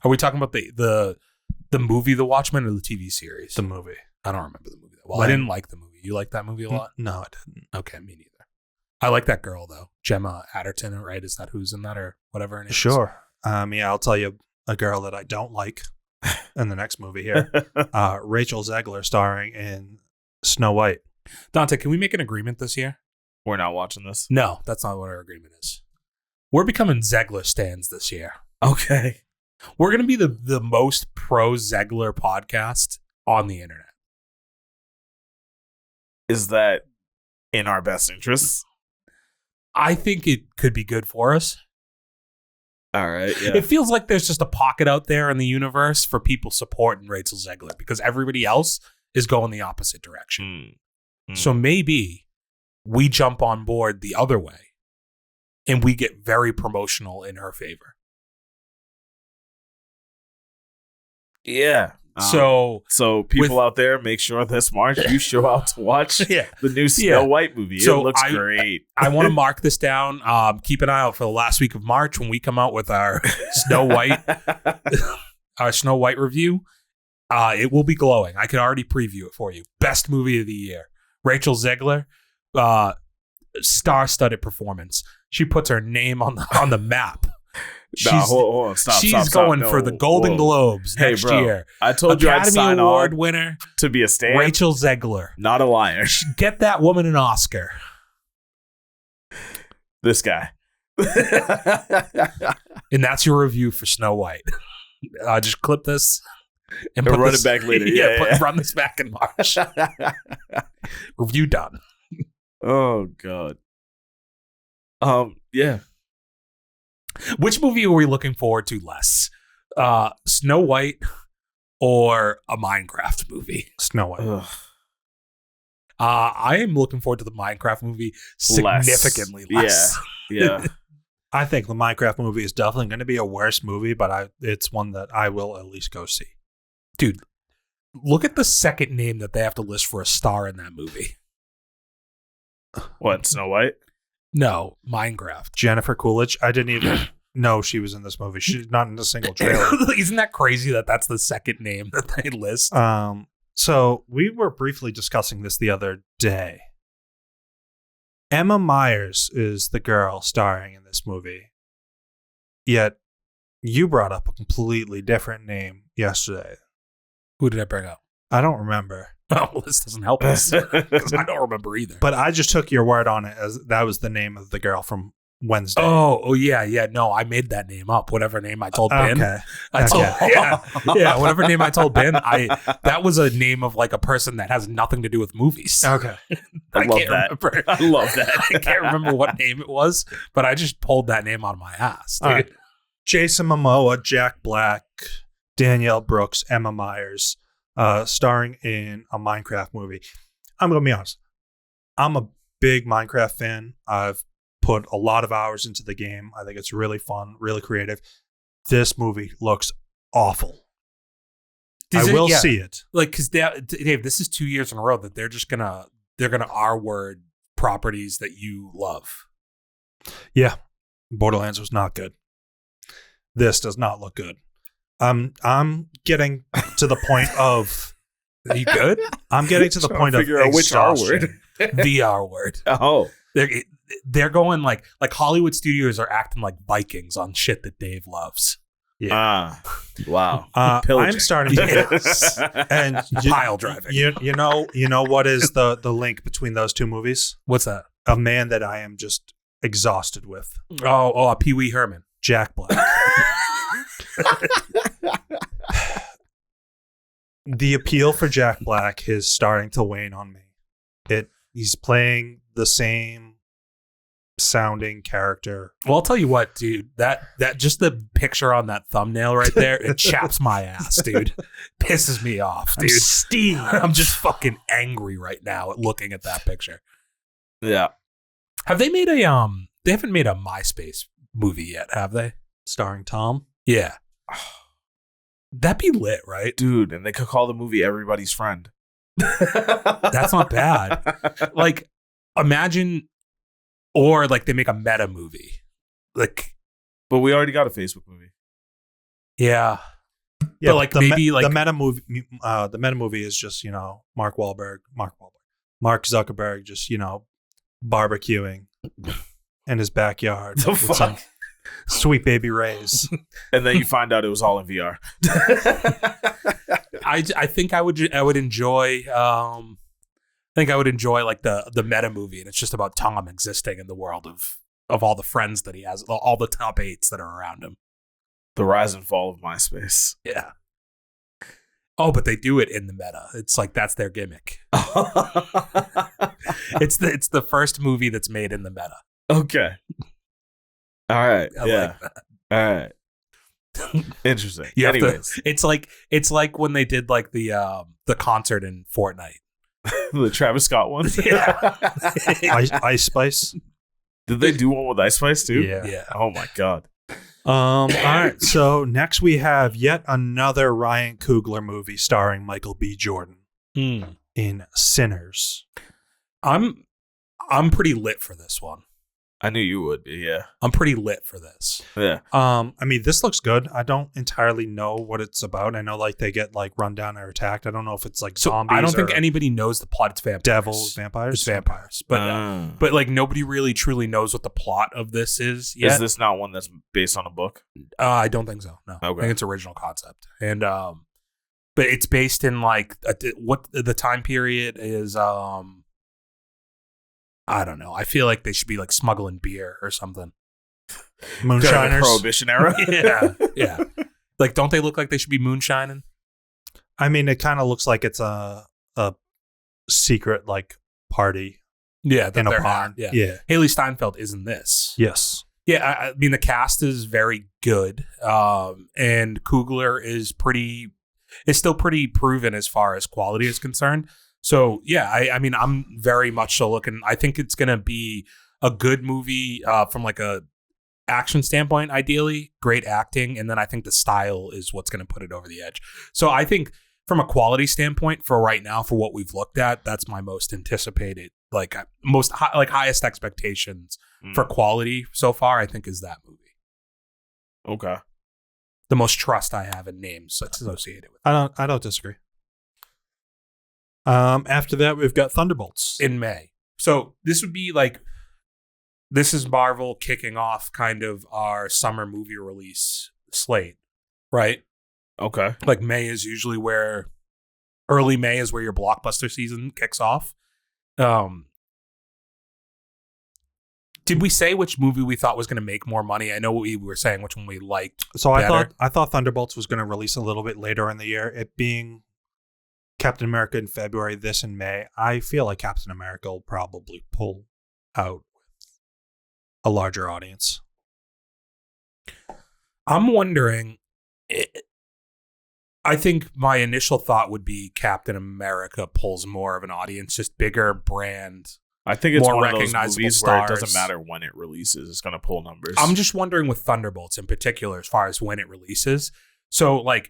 Are we talking about the movie The Watchmen or the TV series? The movie. I don't remember the movie that well. I didn't like the movie. You like that movie a lot? No, I didn't. Okay, me neither. I like that girl though, Gemma Atherton, right? Is that who's in that or whatever her name is? Sure. Yeah, I'll tell you a girl that I don't like in the next movie here. Rachel Zegler starring in Snow White. Dante, can we make an agreement this year? We're not watching this. No, that's not what our agreement is. We're becoming Zegler stans this year. Okay. We're going to be the most pro Zegler podcast on the internet. Is that in our best interests? I think it could be good for us. All right. Yeah. It feels like there's just a pocket out there in the universe for people supporting Rachel Zegler because everybody else is going the opposite direction. So maybe we jump on board the other way and we get very promotional in her favor. Yeah. So people out there, make sure this March you show out to watch the new Snow White movie. So it looks great. I want to mark this down. Keep an eye out for the last week of March when we come out with our Snow White, review. It will be glowing. I can already preview it for you. Best movie of the year. Rachel Zegler, star-studded performance. She puts her name on the map. Hold on. Stop. She's going for the Golden Globes next year. I told you I'd sign Academy Award on winner to be a stan. Rachel Zegler, not a liar. Get that woman an Oscar. This guy. And that's your review for Snow White. Just clip this and run it back later. Run this back in March. Review done. Oh God. Yeah. Which movie are we looking forward to less? Snow White or a Minecraft movie? Snow White. I am looking forward to the Minecraft movie significantly less. Yeah. I think the Minecraft movie is definitely going to be a worse movie, but it's one that I will at least go see. Dude, look at the second name that they have to list for a star in that movie. What, Snow White? No, Minecraft. Jennifer Coolidge. I didn't even know she was in this movie. She's not in a single trailer. Isn't that crazy that that's the second name that they list? So we were briefly discussing this the other day. Emma Myers is the girl starring in this movie. Yet you brought up a completely different name yesterday. Who did I bring up? I don't remember. Oh, well, this doesn't help us because I don't remember either. But I just took your word on it as that was the name of the girl from Wednesday. Oh, yeah. No, I made that name up. Whatever name I told Ben. Okay. Whatever name I told Ben. That was a name of like a person that has nothing to do with movies. Okay. I love that. I love that. I can't remember what name it was, but I just pulled that name out of my ass. All right. Jason Momoa, Jack Black, Danielle Brooks, Emma Myers. Starring in a Minecraft movie. I'm going to be honest. I'm a big Minecraft fan. I've put a lot of hours into the game. I think it's really fun, really creative. This movie looks awful. I will see it. Like, because Dave, this is 2 years in a row that they're gonna R-word properties that you love. Yeah, Borderlands was not good. This does not look good. I'm getting to the point of. Are you good? I'm getting to the point of which R word. The R word. Oh, they're going like Hollywood studios are acting like Vikings on shit that Dave loves. Yeah. Wow. I'm starting to get and pile driving. You know what is the link between those two movies? What's that? A man that I am just exhausted with. Oh, Pee Wee Herman. Jack Black. The appeal for Jack Black is starting to wane on me. He's playing the same sounding character. Well, I'll tell you what, dude. That just the picture on that thumbnail right there, it chaps my ass, dude. Pisses me off, dude. I'm just fucking angry right now at looking at that picture. Yeah. Have they made a They haven't made a MySpace movie yet, have they? Starring Tom. Yeah. That'd be lit, right? Dude, and they could call the movie Everybody's Friend. That's not bad. Like, imagine, or like they make a meta movie. Like, but we already got a Facebook movie. yeah. Yeah, but like maybe like the meta movie. The meta movie is just Mark Zuckerberg, just barbecuing in his backyard The with fuck? some sweet baby rays. And then you find out it was all in VR. I think I would enjoy like the meta movie, and it's just about Tom existing in the world of all the friends that he has, all the top 8s that are around him. The rise and fall of MySpace. Yeah. Oh, but they do it in the meta. It's like that's their gimmick. It's the first movie that's made in the meta. Okay. All right. I yeah. like that. All right. Interesting. You have to- Anyways, it's like when they did like the concert in Fortnite. the Travis Scott one. Yeah. Ice Spice. Did they do one with Ice Spice too? Yeah. Oh my god. All right. So next we have yet another Ryan Coogler movie starring Michael B. Jordan in Sinners. I'm pretty lit for this one. I knew you would be. Yeah. I'm pretty lit for this. Yeah. I mean, this looks good. I don't entirely know what it's about. I know like they get like run down or attacked. I don't know if it's like So zombies. I don't think or anybody knows the plot. It's vampires. devils, vampires. It's vampires. But like nobody really truly knows what the plot of this is yet. Is this not one that's based on a book? I don't think so. No. Okay. I think it's original concept. And but it's based in like what the time period is. I don't know. I feel like they should be like smuggling beer or something. Moonshiners. Prohibition era. Yeah. Like, don't they look like they should be moonshining? I mean, it kind of looks like it's a secret like party Yeah, that in a they're pond. Yeah. Yeah. Haley Steinfeld is in this. Yes. Yeah, I mean the cast is very good, and Coogler is still pretty proven as far as quality is concerned. So yeah, I mean I'm very much so looking. I think it's gonna be a good movie from like a action standpoint. Ideally, great acting, and then I think the style is what's gonna put it over the edge. So I think from a quality standpoint, for right now, for what we've looked at, that's my most anticipated, like highest expectations for quality so far. I think is that movie. Okay. The most trust I have in names associated with it. I don't disagree. After that, we've got Thunderbolts. In May. So this would be like, this is Marvel kicking off kind of our summer movie release slate, right? Okay. Like May is usually where, early May is where your blockbuster season kicks off. Did we say which movie we thought was going to make more money? I know we were saying which one we liked. So better. I thought Thunderbolts was going to release a little bit later in the year. It being Captain America in February, this in May. I feel like Captain America will probably pull out with a larger audience. I'm wondering. I think my initial thought would be Captain America pulls more of an audience, just bigger brand. I think it's More one of those recognizable movies where it stars. doesn't matter when it releases; it's going to pull numbers. I'm just wondering with Thunderbolts in particular, as far as when it releases. So, like,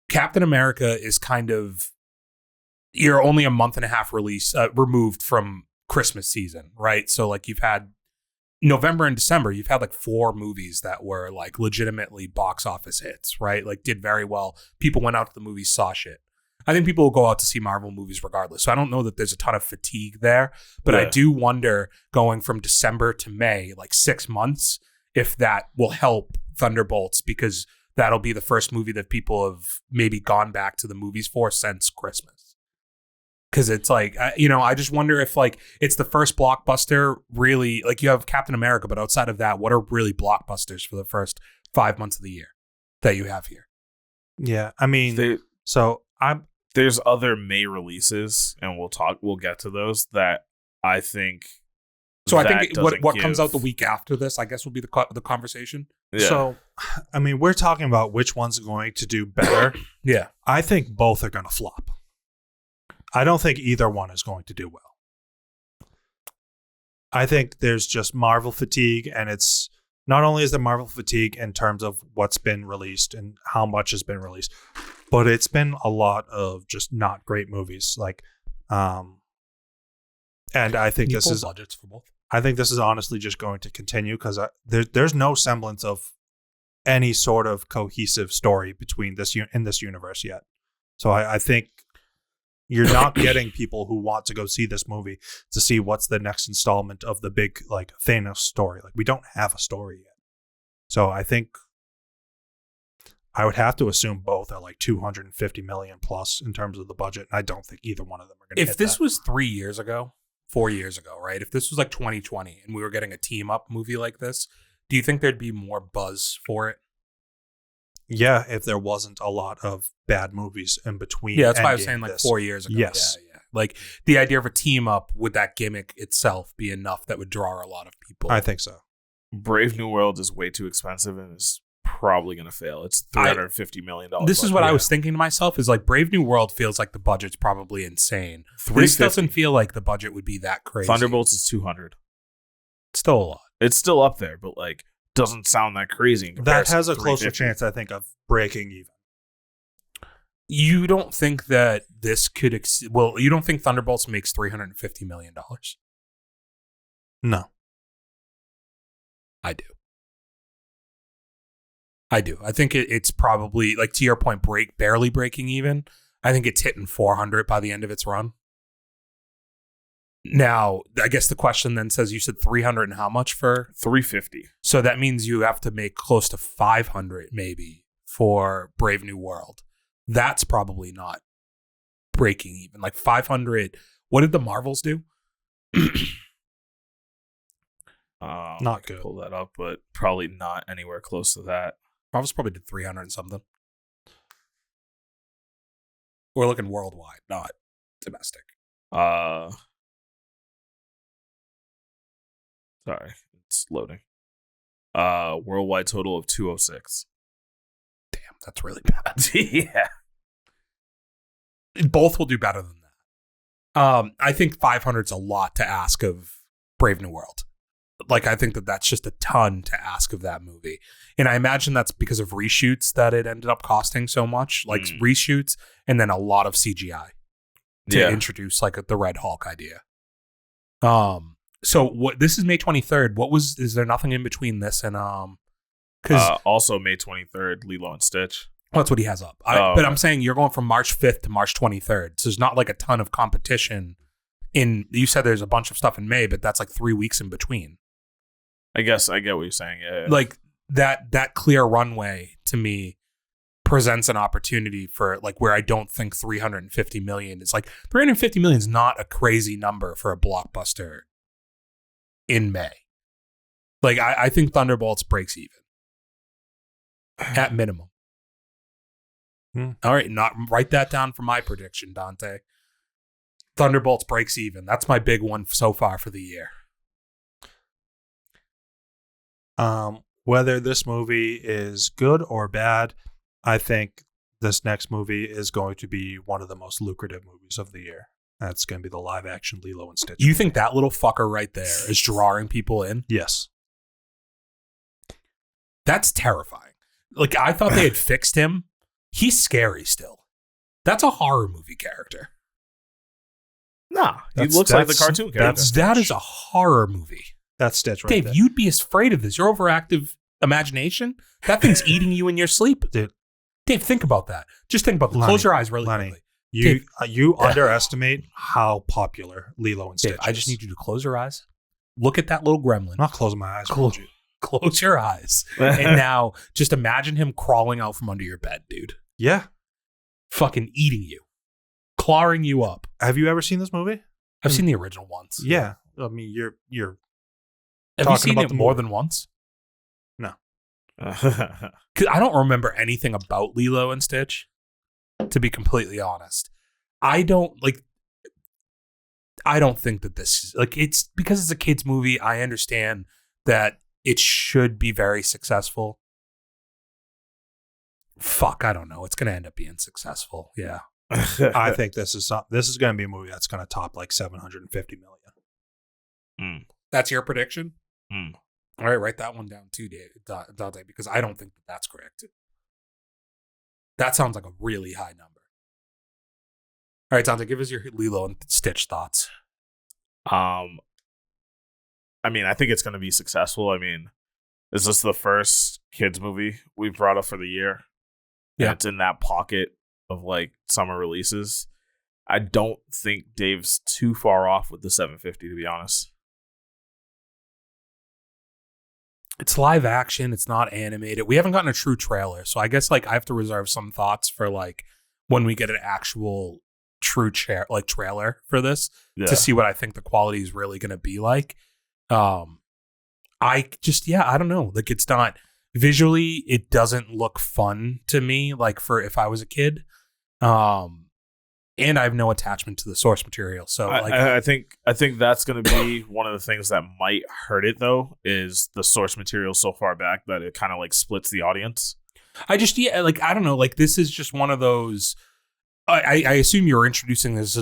Captain America is kind of, you're only a month and a half removed from Christmas season, right? So, like, you've had November and December, you've had like 4 movies that were like legitimately box office hits, right? Like, did very well. People went out to the movies, saw shit. I think people will go out to see Marvel movies regardless. So I don't know that there's a ton of fatigue there, but I do wonder going from December to May, like 6 months, if that will help Thunderbolts, because that'll be the first movie that people have maybe gone back to the movies for since Christmas. Because it's like, I just wonder if like it's the first blockbuster really, like you have Captain America, but outside of that, what are really blockbusters for the first 5 months of the year that you have here? Yeah, I mean, there's other May releases, and we'll get to those that I think So I that think doesn't what comes give- out the week after this, I guess, will be the conversation. Yeah. So, I mean, we're talking about which one's going to do better. Yeah. I think both are going to flop. I don't think either one is going to do well. I think there's just Marvel fatigue, and it's not only is there Marvel fatigue in terms of what's been released and how much has been released, but it's been a lot of just not great movies. Like, and I think this Equal is budgets for both. I think this is honestly just going to continue because there's no semblance of any sort of cohesive story between in this universe yet. So I think you're not getting people who want to go see this movie to see what's the next installment of the big like Thanos story. Like we don't have a story yet. So I think I would have to assume both are like 250 million plus in terms of the budget. I don't think either one of them are going to hit If this that. was 3 years ago, 4 years ago, right? If this was like 2020 and we were getting a team up movie like this, do you think there'd be more buzz for it? Yeah, if there wasn't a lot of bad movies in between. Yeah, that's why I was Endgame saying like this. 4 years ago. Yes. Yeah. Like the idea of a team up with that gimmick itself be enough that would draw a lot of people. I think so. Brave New World is way too expensive and is probably going to fail. It's $350 million. This is what budget. I was thinking to myself is like Brave New World feels like the budget's probably insane. This 350. doesn't feel like the budget would be that crazy. Thunderbolts is 200. Still a lot. It's still up there, but like doesn't sound that crazy. In That comparison has to a closer 350. chance, I think, of breaking even. You don't think that this could you don't think Thunderbolts makes $350 million? No. I do. I think it's probably, like to your point, barely breaking even. I think it's hitting 400 by the end of its run. Now, I guess the question then says you said 300 and how much for? 350. So that means you have to make close to 500 maybe for Brave New World. That's probably not breaking even. Like 500. What did the Marvels do? Not I could good. Pull that up, but probably not anywhere close to that. Marvels probably did 300 and something. We're looking worldwide, not domestic. Sorry, it's loading. Worldwide total of 206. Damn, that's really bad. Yeah. Both will do better than that. I think 500 is a lot to ask of Brave New World. Like, I think that's just a ton to ask of that movie. And I imagine that's because of reshoots that it ended up costing so much, like reshoots and then a lot of CGI to introduce like the Red Hulk idea. So what this is May 23rd. Is there nothing in between this and because also May 23rd, Lilo and Stitch. that's what he has up. But I'm saying you're going from March 5th to March 23rd. So there's not like a ton of competition you said there's a bunch of stuff in May, but that's like 3 weeks in between. I guess I get what you're saying. Yeah. Like that clear runway to me presents an opportunity for like where I don't think 350 million is like 350 million is not a crazy number for a blockbuster in May. Like I think Thunderbolts breaks even at minimum. All right, write that down for my prediction, Dante. Thunderbolts breaks even. That's my big one so far for the year. Whether this movie is good or bad, I think this next movie is going to be one of the most lucrative movies of the year. That's going to be the live action Lilo and Stitch. You think that little fucker right there is drawing people in? Yes. That's terrifying. Like, I thought they had fixed him. He's scary still. That's a horror movie character. Nah, he looks like the cartoon character. That is a horror movie. That's Stitch right Dave, there. you'd be afraid of this. Your overactive imagination, that thing's eating you in your sleep. Dude. Dave, think about that. Just think about that. Lenny, Close your eyes really Lenny, quickly. You underestimate how popular Lilo and Stitch Dave, is. I just need you to close your eyes. Look at that little gremlin. I'm not closing my eyes. I told you. Close your eyes. And now just imagine him crawling out from under your bed, dude. Yeah. Fucking eating you. Clawing you up. Have you ever seen this movie? I've seen the original once. Yeah. I mean, you're Have you talking seen about it the more movie. than once? No. 'Cause I don't remember anything about Lilo and Stitch, to be completely honest. I don't like. I don't think that this is like, it's because it's a kid's movie. I understand that it should be very successful. Fuck, I don't know. It's gonna end up being successful. Yeah. I think this is going to be a movie that's going to top like 750 million. That's your prediction? Mm. All right, write that one down too, Dante, because I don't think that that's correct. That sounds like a really high number. All right, Dante, give us your Lilo and Stitch thoughts. I mean, I think it's going to be successful. I mean, is this the first kids movie we've brought up for the year? Yeah. And it's in that pocket of like summer releases. I don't think Dave's too far off with the 750, to be honest. It's live action. It's not animated. We haven't gotten a true trailer, so I guess like I have to reserve some thoughts for like when we get an actual true trailer for this to see what I think the quality is really going to be like. I don't know. Like, it's not visually, it doesn't look fun to me. Like, for if I was a kid, and I have no attachment to the source material. So I think that's going to be one of the things that might hurt it, though, is the source material so far back that it kind of like splits the audience. I don't know. Like, this is just one of those. I assume you're introducing this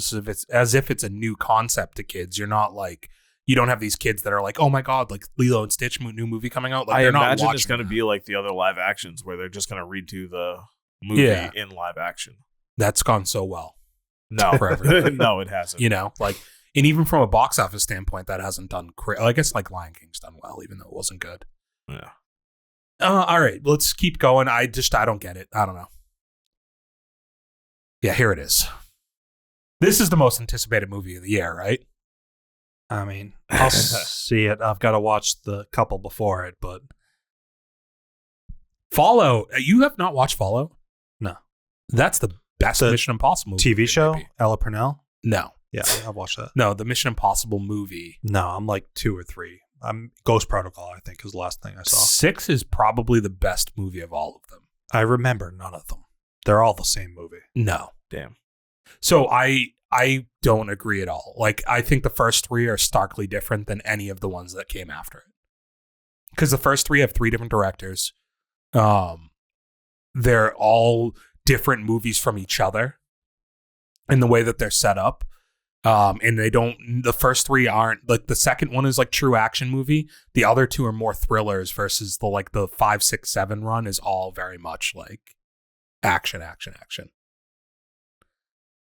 as if it's a new concept to kids. You're not like, you don't have these kids that are like, oh my God, like Lilo and Stitch new movie coming out. Like, I imagine it's going to be like the other live actions where they're just going to redo the movie in live action. That's gone so well. No, forever. No, it hasn't. You know, like, and even from a box office standpoint, that hasn't done I guess like Lion King's done well, even though it wasn't good. Yeah. All right, let's keep going. I don't get it. I don't know. Yeah, here it is. This is the most anticipated movie of the year, right? I mean, I'll see it. I've got to watch the couple before it, but Follow. You have not watched Follow? No. That's the best Mission Impossible movie. TV show? Ella Purnell? No. Yeah, I've watched that. No, the Mission Impossible movie. No, I'm like 2 or 3. Ghost Protocol, I think, is the last thing I saw. 6 is probably the best movie of all of them. I remember none of them. They're all the same movie. No. Damn. So I don't agree at all. Like, I think the first 3 are starkly different than any of the ones that came after it. Because the first 3 have 3 different directors. They're all different movies from each other in the way that they're set up. And the first 3 aren't, like, the second one is like true action movie. The other 2 are more thrillers versus the 5, 6, 7 run is all very much like action.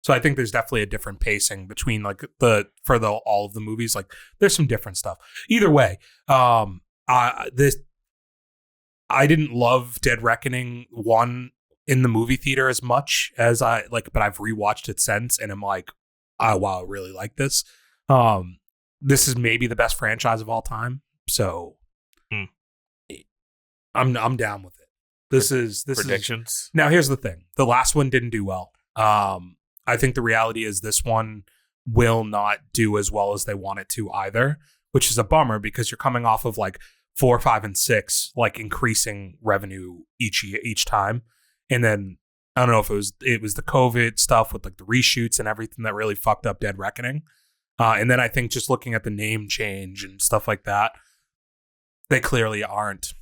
So I think there's definitely a different pacing between like all of the movies. Like, there's some different stuff. Either way, I didn't love Dead Reckoning 1 in the movie theater as much as but I've rewatched it since, and I'm like, oh wow, I really like this. This is maybe the best franchise of all time. So I'm down with it. This is predictions. Now here's the thing. The last one didn't do well. I think the reality is this one will not do as well as they want it to either, which is a bummer because you're coming off of like 4, 5, and 6, like increasing revenue each time. And then I don't know if it was the COVID stuff with like the reshoots and everything that really fucked up Dead Reckoning. And then I think just looking at the name change and stuff like that, they clearly aren't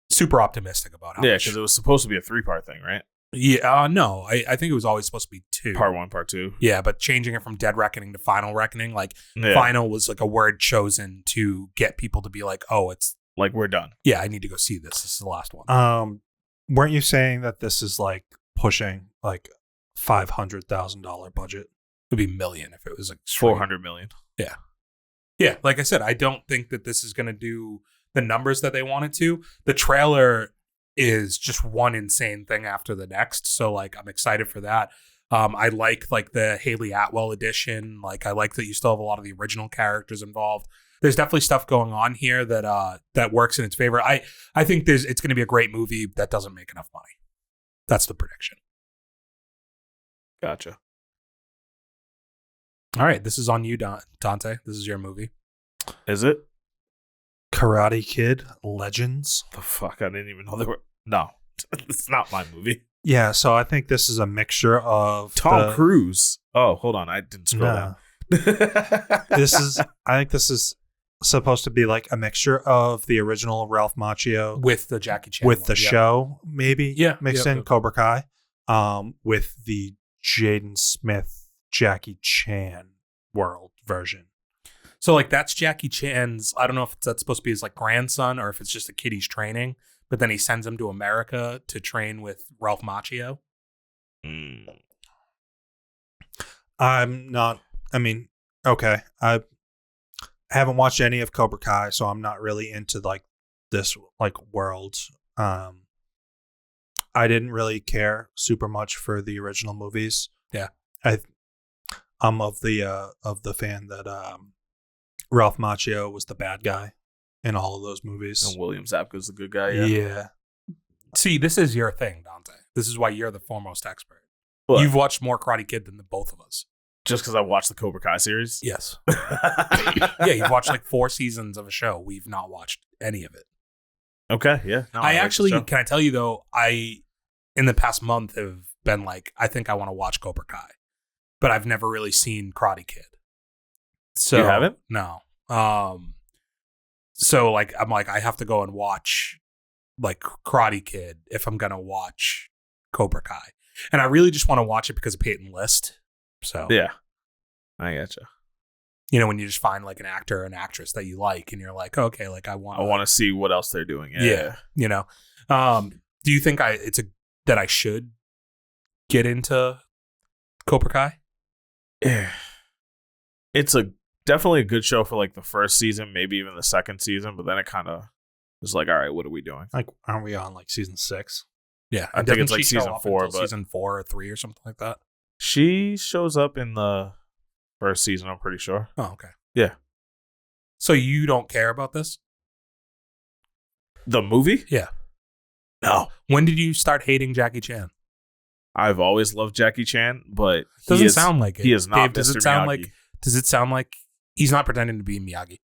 super optimistic about how much. Because it was supposed to be a 3-part thing, right? Yeah, no, I think it was always supposed to be 2. Part 1, part 2. Yeah, but changing it from Dead Reckoning to Final Reckoning, like Final was like a word chosen to get people to be like, oh, it's like, we're done. Yeah, I need to go see this. This is the last one. Weren't you saying that this is like pushing like $500,000 budget? It would be million if it was like 400 million. Yeah. Yeah, like I said, I don't think that this is going to do the numbers that they want it to. The trailer is just one insane thing after the next. So like, I'm excited for that. I like the Haley Atwell edition. Like, I like that you still have a lot of the original characters involved. There's definitely stuff going on here that works in its favor. I think it's going to be a great movie that doesn't make enough money. That's the prediction. Gotcha. All right, this is on you, Dante. This is your movie. Is it? Karate Kid Legends. The fuck? I didn't even know they were. No, it's not my movie. Yeah, so I think this is a mixture of Tom Cruise. Oh, hold on, I didn't scroll down. I think this is supposed to be like a mixture of the original Ralph Macchio with the Jackie Chan with one, the show, maybe mixed in Cobra Kai, with the Jaden Smith Jackie Chan world version. So like that's Jackie Chan's. I don't know if that's supposed to be his like grandson or if it's just a kid he's training, but then he sends him to America to train with Ralph Macchio. Okay. I haven't watched any of Cobra Kai, so I'm not really into like this like world. I didn't really care super much for the original movies. Yeah. I'm of the fan that Ralph Macchio was the bad guy in all of those movies. And William Zabka's the good guy. Yeah. See, this is your thing, Dante. This is why you're the foremost expert. What? You've watched more Karate Kid than the both of us. Just because I watched the Cobra Kai series? Yes. Yeah, you've watched like 4 seasons of a show. We've not watched any of it. Okay, yeah. No, I like actually, the show. can I tell you though, in the past month have been like, I think I want to watch Cobra Kai, but I've never really seen Karate Kid. So You haven't? No. So like, I'm like, I have to go and watch like Karate Kid if I'm going to watch Cobra Kai. And I really just want to watch it because of Peyton List. So Yeah. I gotcha. you know, when you just find like an actor or an actress that you like and you're like, okay, like I want to see what else they're doing. yeah. You know, do you think that I should get into Cobra Kai? Yeah. It's definitely a good show for like the first season, maybe even the second season, but then it kind of is like, all right, what are we doing? Like, aren't we on like season 6? Yeah. I think it's like season 4, but season 4 or 3 or something like that. she shows up in the first season, I'm pretty sure. Oh, okay. Yeah. So you don't care about this? The movie? Yeah. No. When did you start hating Jackie Chan? I've always loved Jackie Chan, but Doesn't sound like it. He is not Dave, Mr. does it sound Miyagi. does it sound like he's not pretending to be Miyagi?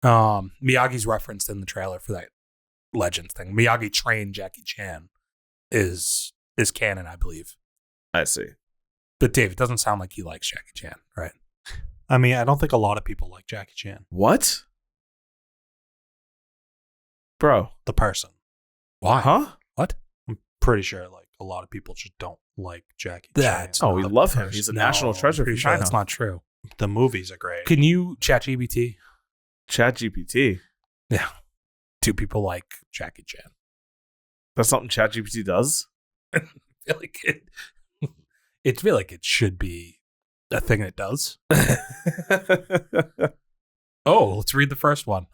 Miyagi's referenced in the trailer for that Legends thing. Miyagi trained Jackie Chan is canon, I believe. I see. But Dave, it doesn't sound like he likes Jackie Chan, right? I mean, I don't think a lot of people like Jackie Chan. What? Bro. The person. Why? Huh? What? I'm pretty sure like a lot of people just don't like Jackie That's Chan. Oh, we not love the him. He's a person. national treasure Pretty for sure China. that's not true. The movies are great. Can you ChatGPT? ChatGPT. Yeah. Do people like Jackie Chan? That's something ChatGPT does? I feel like it feel like it should be a thing it does. Oh, let's read the first one.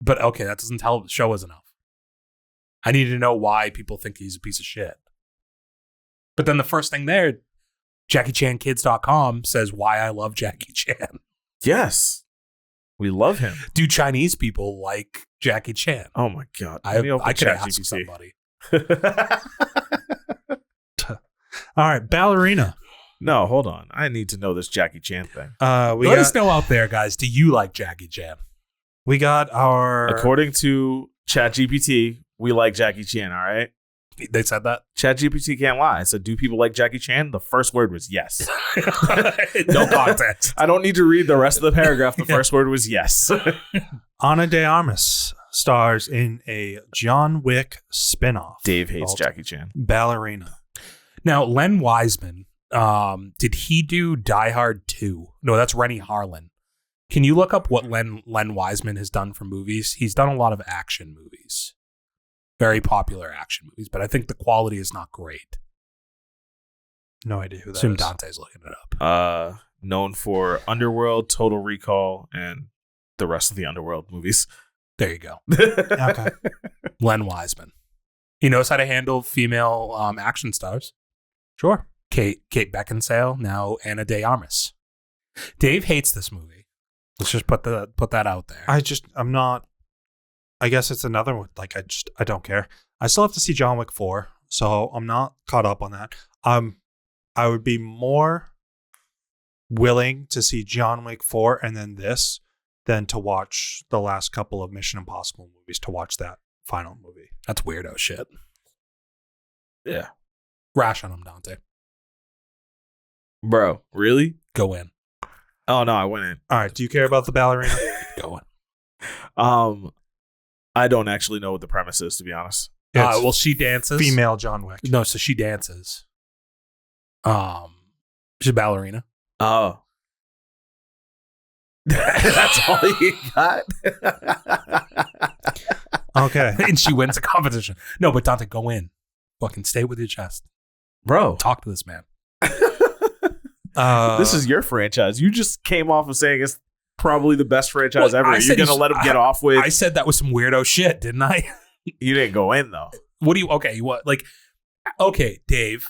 But okay, that doesn't tell show us enough. I need to know why people think he's a piece of shit. But then the first thing there, JackieChanKids.com says why I love Jackie Chan. Yes. We love him. Do Chinese people like Jackie Chan? Oh my God. I could ask somebody. All right, Ballerina. No, hold on. I need to know this Jackie Chan thing. Let us know out there, guys. Do you like Jackie Chan? We got our According to ChatGPT, we like Jackie Chan, all right? They said that? ChatGPT can't lie. I said, do people like Jackie Chan? The first word was yes. No context. I don't need to read the rest of the paragraph. The first word was yes. Ana de Armas stars in a John Wick spinoff. Dave hates called Jackie Chan. Ballerina. Now, Len Wiseman, did he do Die Hard 2? No, that's Rennie Harlan. Can you look up what Len Wiseman has done for movies? He's done a lot of action movies. Very popular action movies, but I think the quality is not great. No idea who that Assume is. Dante's looking it up. Known for Underworld, Total Recall, and the rest of the Underworld movies. There you go. Okay. Len Wiseman. He knows how to handle female action stars. Sure. Kate Beckinsale, now Ana de Armas. Dave hates this movie. Let's just put that out there. I'm not. I guess it's another one. Like I don't care. I still have to see John Wick 4, so I'm not caught up on that. I would be more willing to see John Wick 4 and then this than to watch the last couple of Mission Impossible movies to watch that final movie. That's weirdo shit. Yeah. Rash on him, Dante. Bro, really? Go in. Oh no, I went in. All right. Do you care about the ballerina? Go in. I don't actually know what the premise is, to be honest. Well, she dances. Female John Wick. No, so she dances. She's a ballerina. Oh. That's all you got? Okay. And she wins a competition. No, but Dante, go in. Fucking stay with your chest. Bro. Talk to this man. This is your franchise. You just came off of saying it's probably the best franchise ever. You're going to let him get off with... I said that was some weirdo shit, didn't I? You didn't go in, though. What do you... Okay, what? Like... Okay, Dave,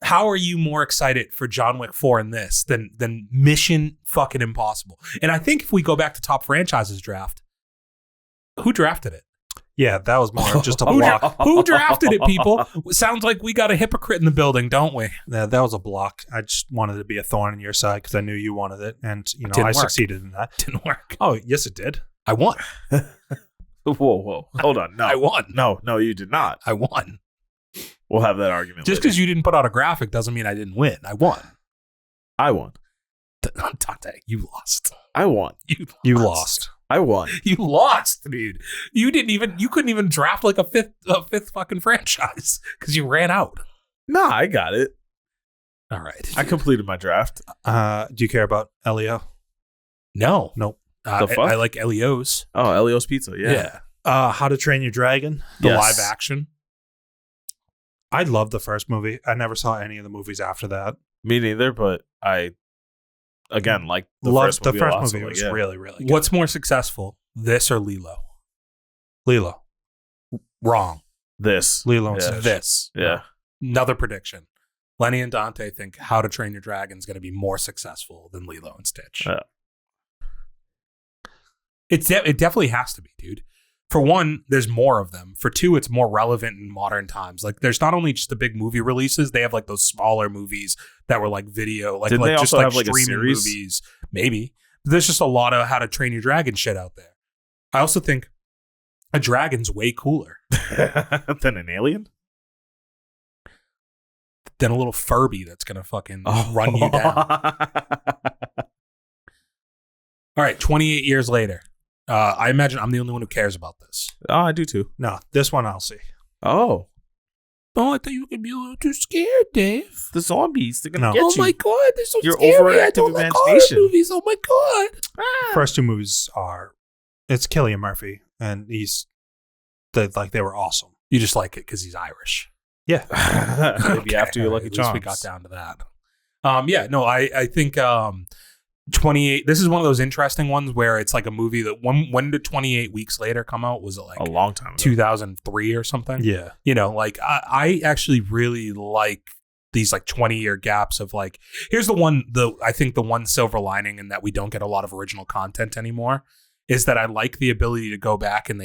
how are you more excited for John Wick 4 in this than Mission fucking Impossible? And I think if we go back to top franchises draft, who drafted it? Yeah, that was more just a block. Who drafted it, people? Sounds like we got a hypocrite in the building, don't we? Yeah, that was a block. I just wanted to be a thorn in your side because I knew you wanted it, and I succeeded in that. Didn't work. Oh, yes, it did. I won. Whoa. Hold on. No. I won. No, you did not. I won. We'll have that argument Just later. because you didn't put out a graphic doesn't mean I didn't win. I won. I won. Dante, you lost. I won. You lost. I won. You lost, dude. You couldn't even draft like a fifth fucking franchise because you ran out. Nah, I got it. All right. I completed my draft. Do you care about Elio? No. Nope. The fuck? I like Elio's. Oh, Elio's Pizza. Yeah. How to Train Your Dragon? The Yes. live action. I loved the first movie. I never saw any of the movies after that. Me neither, but I, again, like the Loved first the movie. first a lot, movie. so, Was yeah. really, really good. What's more successful, this or Lilo? Lilo? Wrong. This. Lilo and Yeah. Stitch. This. Yeah. Another prediction. Lenny and Dante think How to Train Your Dragon is going to be more successful than Lilo and Stitch. Yeah. It definitely has to be, dude. For one, there's more of them. For two, it's more relevant in modern times. Like, there's not only just the big movie releases, they have like those smaller movies that were like video, like, Didn't like they just also like have, like, a streaming series? movies. Maybe. There's just a lot of How to Train Your Dragon shit out there. I also think a dragon's way cooler Than an alien? than a little Furby that's gonna fucking run you down. All right, 28 years later. I imagine I'm the only one who cares about this. Oh, I do too. No, this one I'll see. Oh. Oh, I thought you were gonna be a little too scared, Dave. The zombies, they're going No. to get Oh you. my god, they're so Your scary. I overactive don't like horror imagination. movies. Oh my god. First two movies it's Cillian Murphy, and they were awesome. You just like it because he's Irish. Yeah. Maybe after your Lucky At least we Charms. got down to that. Yeah, no, I think 28. This is one of those interesting ones where it's like a movie that when did 28 weeks later come out? Was it like A long time ago. 2003 or something? Yeah. You know, like I actually really like these like 20-year gaps of like, here's I think the one silver lining in that we don't get a lot of original content anymore is that I like the ability to go back and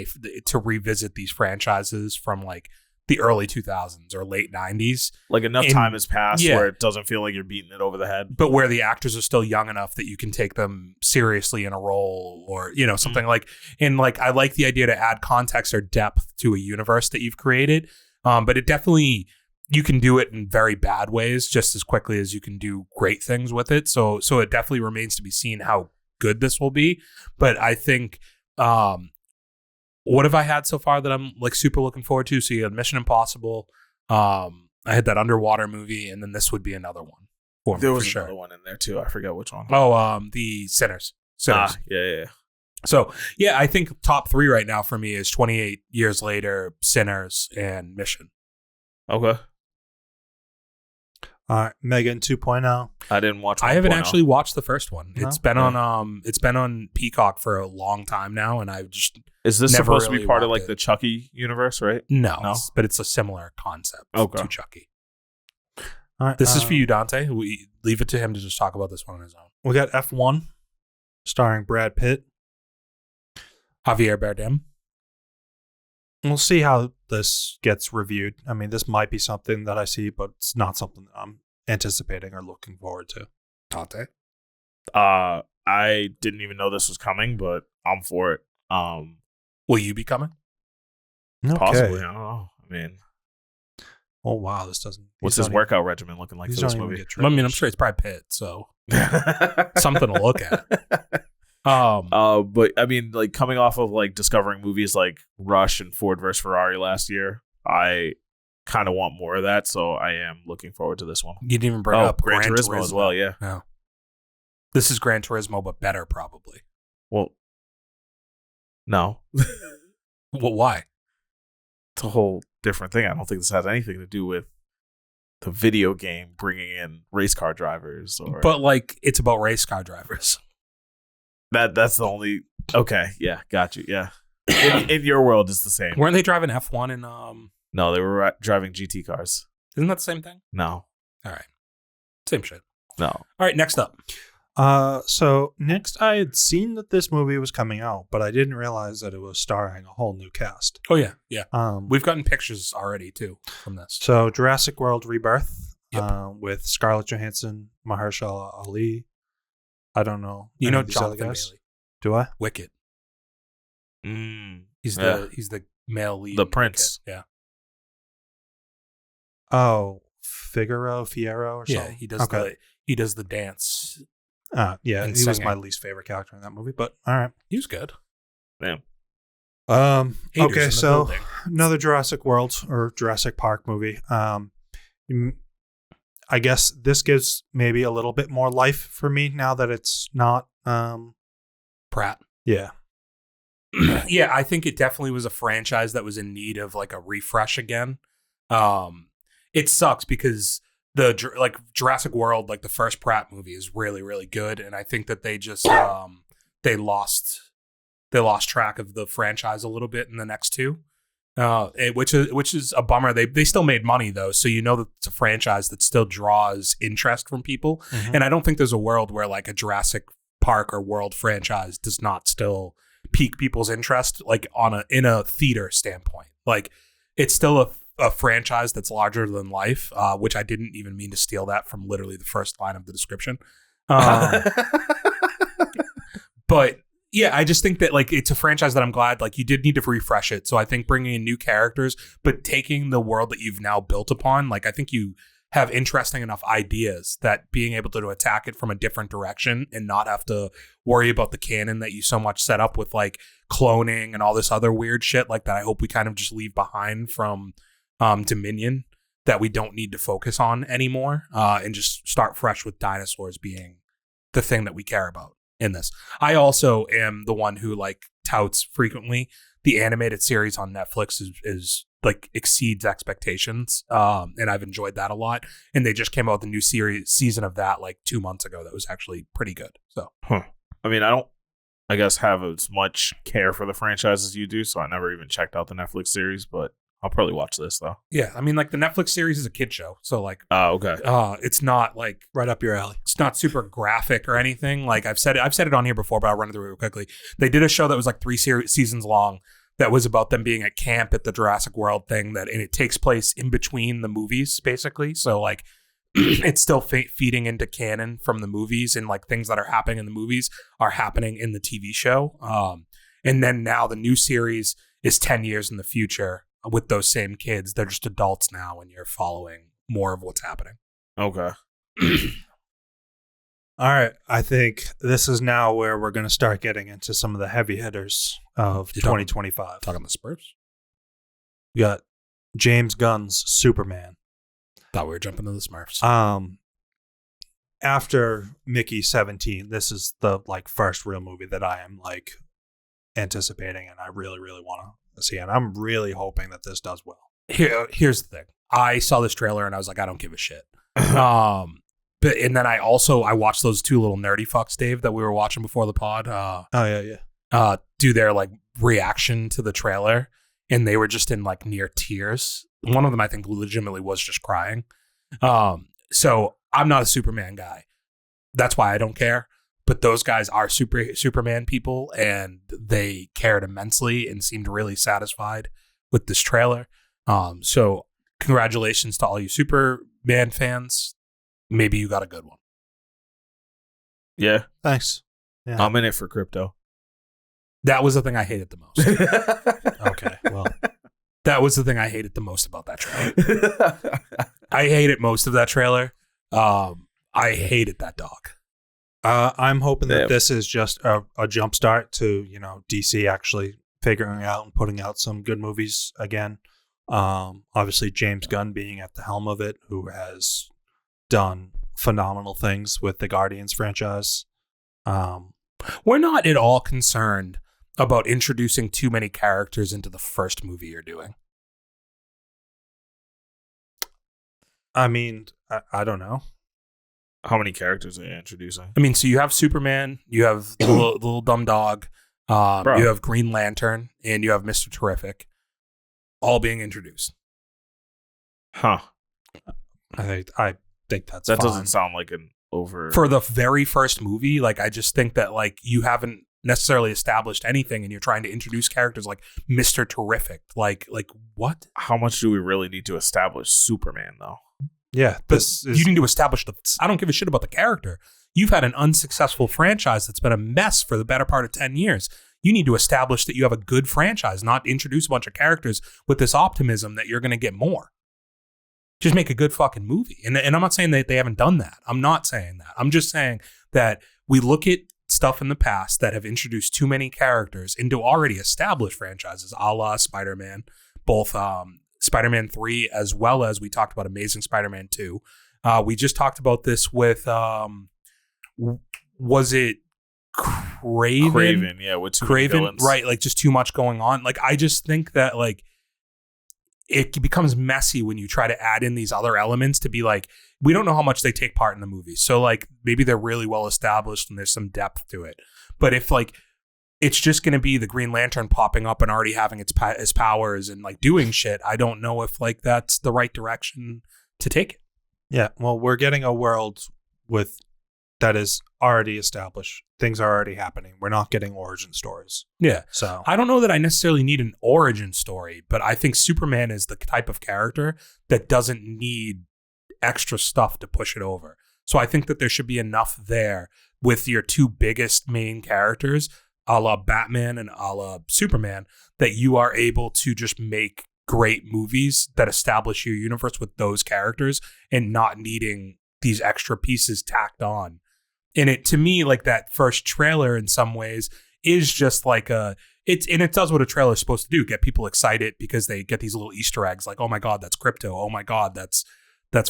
to revisit these franchises from like the early 2000s or late 90s. Like enough time has passed yeah. where it doesn't feel like you're beating it over the head. But where the actors are still young enough that you can take them seriously in a role or, you know, something like, and like, I like the idea to add context or depth to a universe that you've created. But it definitely, you can do it in very bad ways just as quickly as you can do great things with it. So it definitely remains to be seen how good this will be. But I think, what have I had so far that I'm like super looking forward to? So you had Mission Impossible. I had that underwater movie, and then this would be another one for me. There was for sure. another one in there too. I forget which one. Oh, the Sinners. Yeah. So yeah, I think top three right now for me is 28 Years Later, Sinners, and Mission. Okay. Meghan 2.0. I didn't watch. I haven't 1.0. actually watched the first one. No? It's been on Peacock for a long time now, and I've just Is this never supposed to really be part of walked like it. the Chucky universe, right? no, No? but it's a similar concept Okay. to Chucky. All right, This is for you, Dante. We leave it to him to just talk about this one on his own. We got F1 starring Brad Pitt. Javier Bardem. We'll see how this gets reviewed. I mean, this might be something that I see, but it's not something that I'm anticipating or looking forward to. Dante. I didn't even know this was coming, but I'm for it. Will you be coming? Okay. Possibly. I don't know. I mean, Oh wow, this doesn't. what's these his don't workout regimen looking like These for this don't even movie? get I mean, I'm trailers. sure it's Brad Pitt, so Something to look at. But I mean, like coming off of like discovering movies like Rush and Ford vs Ferrari last year, I kind of want more of that. So I am looking forward to this one. You didn't even bring up Gran Turismo as well. Yeah. No. This is Gran Turismo, but better probably. Well, no. Well, why? It's a whole different thing. I don't think this has anything to do with the video game bringing in race car drivers. But like, it's about race car drivers. That's the only. Okay, yeah, got you. Yeah, in your world, it's the same. Weren't they driving F1 and No, they were driving GT cars. Isn't that the same thing? No. All right, same shit. No. All right, next up. So next, I had seen that this movie was coming out, but I didn't realize that it was starring a whole new cast. Oh yeah, yeah. Um, We've gotten pictures already too from this. So Jurassic World Rebirth, Yep. with Scarlett Johansson, Mahershala Ali. I don't know. You any know of these other Jonathan guys. Bailey, Do I? Wicket. He's Yeah. the male lead. The in prince. Wicket. Yeah, Oh, Figaro or something. yeah. He does the dance. Yeah, And he was singing. my least favorite character in that movie, but all right. He was good. Damn. Haters in Okay, the so building. another Jurassic World or Jurassic Park movie. I guess this gives maybe a little bit more life for me now that it's not. Pratt. Yeah. Yeah, I think it definitely was a franchise that was in need of like a refresh again. It sucks because the Jurassic World, like the first Pratt movie, is really really good, and I think that they just they lost track of the franchise a little bit in the next two, which is a bummer. They still made money though, so you know that it's a franchise that still draws interest from people, Mhm. and I don't think there's a world where like a Jurassic Park or World franchise does not still pique people's interest, like in a theater standpoint. Like it's still a franchise that's larger than life, which I didn't even mean to steal that from literally the first line of the description. But yeah, I just think that like it's a franchise that I'm glad like you did need to refresh it. So I think bringing in new characters, but taking the world that you've now built upon, like I think you have interesting enough ideas that being able to attack it from a different direction and not have to worry about the canon that you so much set up with like cloning and all this other weird shit like that. I hope we kind of just leave behind from Dominion that we don't need to focus on anymore, and just start fresh with dinosaurs being the thing that we care about in this. I also am the one who like touts frequently the animated series on Netflix is like exceeds expectations, and I've enjoyed that a lot. And they just came out with a new season of that like 2 months ago that was actually pretty good. So I mean, I don't, I guess, have as much care for the franchise as you do, so I never even checked out the Netflix series, but I'll probably watch this though. yeah, I mean like the Netflix series is a kid show, so like Oh, okay. it's not like Right up your alley. it's not super graphic or anything. Like I've said it on here before, but I'll run it through real quickly. They did a show that was like 3 seasons long that was about them being at camp at the Jurassic World thing, and it takes place in between the movies basically. So like it's still feeding into canon from the movies, and like things that are happening in the movies are happening in the TV show. And then now the new series is 10 years in the future with those same kids. They're just adults now, and you're following more of what's happening. Okay. All right. I think this is now where we're going to start getting into some of the heavy hitters of You're talking- 2025. Talking the Spurs. We got James Gunn's Superman. Thought we were jumping to the Smurfs. After Mickey 17, this is the like first real movie that I am like anticipating, and I really, really want to see. And I'm really hoping that this does well. Here's the thing. I saw this trailer and I was like, I don't give a shit. But and then I watched those 2 little nerdy fucks, Dave, that we were watching before the pod. Do their like reaction to the trailer, and they were just in like near tears. One of them I think legitimately was just crying. So I'm not a Superman guy. That's why I don't care. But those guys are Superman people, and they cared immensely and seemed really satisfied with this trailer. So congratulations to all you Superman fans. Maybe you got a good one. Yeah. Thanks. Yeah. I'm in it for crypto. That was the thing I hated the most. Okay. Well, That was the thing I hated the most about that trailer. I hated most of that trailer. I hated that dog. I'm hoping that Yeah. this is just a jump start to, DC actually figuring out and putting out some good movies again. Obviously, James Gunn being at the helm of it, who has done phenomenal things with the Guardians franchise. We're not at all concerned about introducing too many characters into the first movie you're doing. I mean, I don't know. How many characters are you introducing? I mean, so you have Superman, you have the little dumb dog, Bro. you have Green Lantern, and you have Mr. Terrific, all being introduced. Huh. I think that's That fine. doesn't sound like an over. For the very first movie, like, I just think that, like, you haven't necessarily established anything, and you're trying to introduce characters like Mr. Terrific. Like what? How much do we really need to establish Superman, though? Yeah, this is You need to establish I don't give a shit about the character. You've had an unsuccessful franchise that's been a mess for the better part of 10 years. You need to establish that you have a good franchise, not introduce a bunch of characters with this optimism that you're going to get more. Just make a good fucking movie. And I'm not saying that they haven't done that. I'm not saying that. I'm just saying that we look at stuff in the past that have introduced too many characters into already established franchises, a la Spider-Man, both Spider-Man 3 as well as we talked about Amazing Spider-Man 2. We just talked about this with, was it Craven? Craven, yeah, with too many Craven, villains. right? Like, just too much going on. Like, I just think that, like, it becomes messy when you try to add in these other elements to be like, we don't know how much they take part in the movie. So, like, maybe they're really well established and there's some depth to it. But if, like, it's just going to be the Green Lantern popping up and already having its powers and, like, doing shit, I don't know if, like, that's the right direction to take it. Yeah, well, we're getting a world that is already established. Things are already happening. We're not getting origin stories. Yeah. So I don't know that I necessarily need an origin story, but I think Superman is the type of character that doesn't need extra stuff to push it over. So I think that there should be enough there with your two biggest main characters, a la Batman and a la Superman, that you are able to just make great movies that establish your universe with those characters and not needing these extra pieces tacked on. And it, to me, like, that first trailer in some ways is just like it does what a trailer is supposed to do, get people excited because they get these little Easter eggs like, oh my God, that's Crypto. Oh my God, that's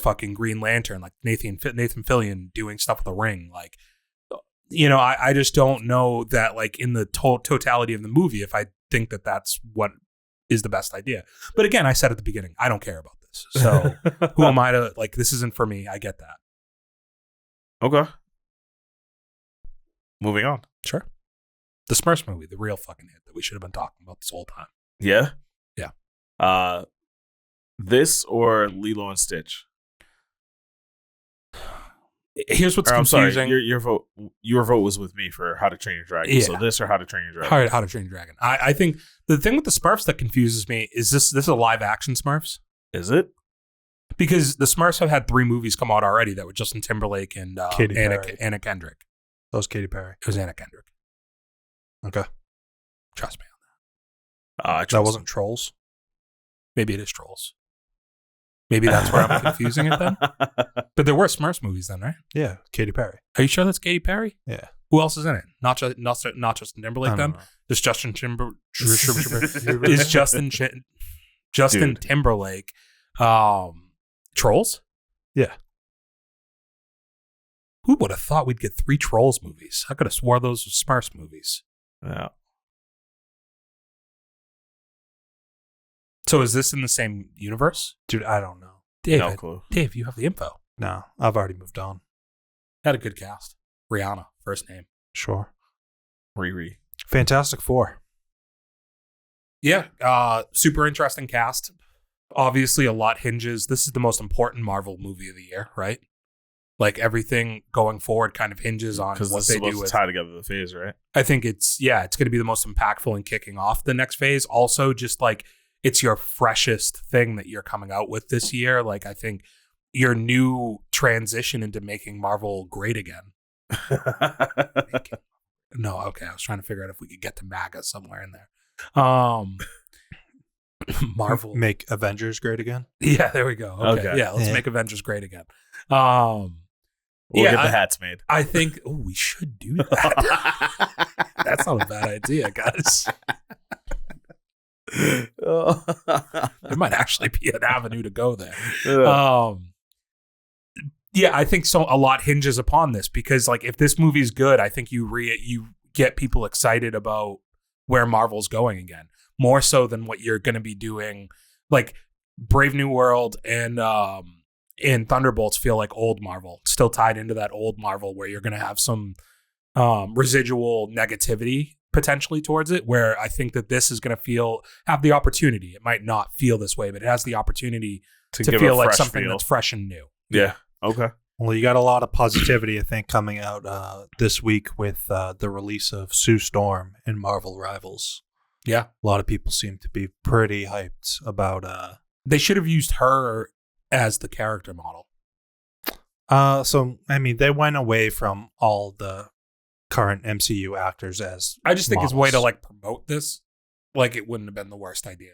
fucking Green Lantern, like Nathan Fillion doing stuff with a ring. Like, I just don't know that, like, in the totality of the movie, if I think that that's what is the best idea. But again, I said at the beginning, I don't care about this. So who am I to, like, this isn't for me. I get that. Okay. Moving on. Sure. The Smurfs movie, the real fucking hit that we should have been talking about this whole time. Yeah? Yeah. This or Lilo and Stitch? Here's what's Or, I'm confusing. sorry, your vote was with me for How to Train Your Dragon. Yeah. So this or How to Train Your Dragon? How to Train Your Dragon. I think the thing with the Smurfs that confuses me is this is a live action Smurfs. Is it? Because the Smurfs have had 3 movies come out already that were Justin Timberlake and Katy Perry. Anna Kendrick. that was Katy Perry. It was Anna Kendrick. Okay. Trust me. That wasn't Trolls. Maybe it is Trolls. Maybe that's where I'm confusing it then. But there were Smurfs movies then, right? Yeah, Katy Perry. Are you sure that's Katy Perry? Yeah. Who else is in it? Not Justin Timberlake I then? don't know. Just Justin is Justin Dude. Timberlake Trolls? Yeah. Who would have thought we'd get 3 Trolls movies? I could have swore those were Smurfs movies. Yeah. So is this in the same universe? Dude, I don't know. David, No clue. Dave, you have the info. No, I've already moved on. Had a good cast. Rihanna, first name. Sure. Riri. Fantastic Four. Yeah, super interesting cast. Obviously, a lot hinges. This is the most important Marvel movie of the year, right? Like, everything going forward kind of hinges on Because what this is they supposed do to with. tie together the phase, right? I think it's going to be the most impactful in kicking off the next phase. Also, just like, it's your freshest thing that you're coming out with this year. Like, I think your new transition into making Marvel great again. No, okay. I was trying to figure out if we could get to MAGA somewhere in there. Marvel. Make Avengers great again. Yeah, there we go. Okay. Okay. Yeah, let's Yeah. make Avengers great again. We'll Yeah, get the hats made. I think we should do that. That's not a bad idea, guys. There might actually be an avenue to go there. Yeah, I think so. A lot hinges upon this because, like, if this movie's good, I think you get people excited about where Marvel's going again, more so than what you're going to be doing. Like Brave New World and Thunderbolts feel like old Marvel, still tied into that old Marvel where you're going to have some residual negativity potentially towards it, where I think that this is going to have the opportunity. It might not feel this way, but it has the opportunity to feel like something that's fresh and new. Yeah. Okay. Well, you got a lot of positivity, I think, coming out this week with the release of Sue Storm in Marvel Rivals. Yeah. A lot of people seem to be pretty hyped about... They should have used her as the character model. So, I mean, they went away from all the current MCU actors as I just think models. it's a way to, like, promote this. Like, it wouldn't have been the worst idea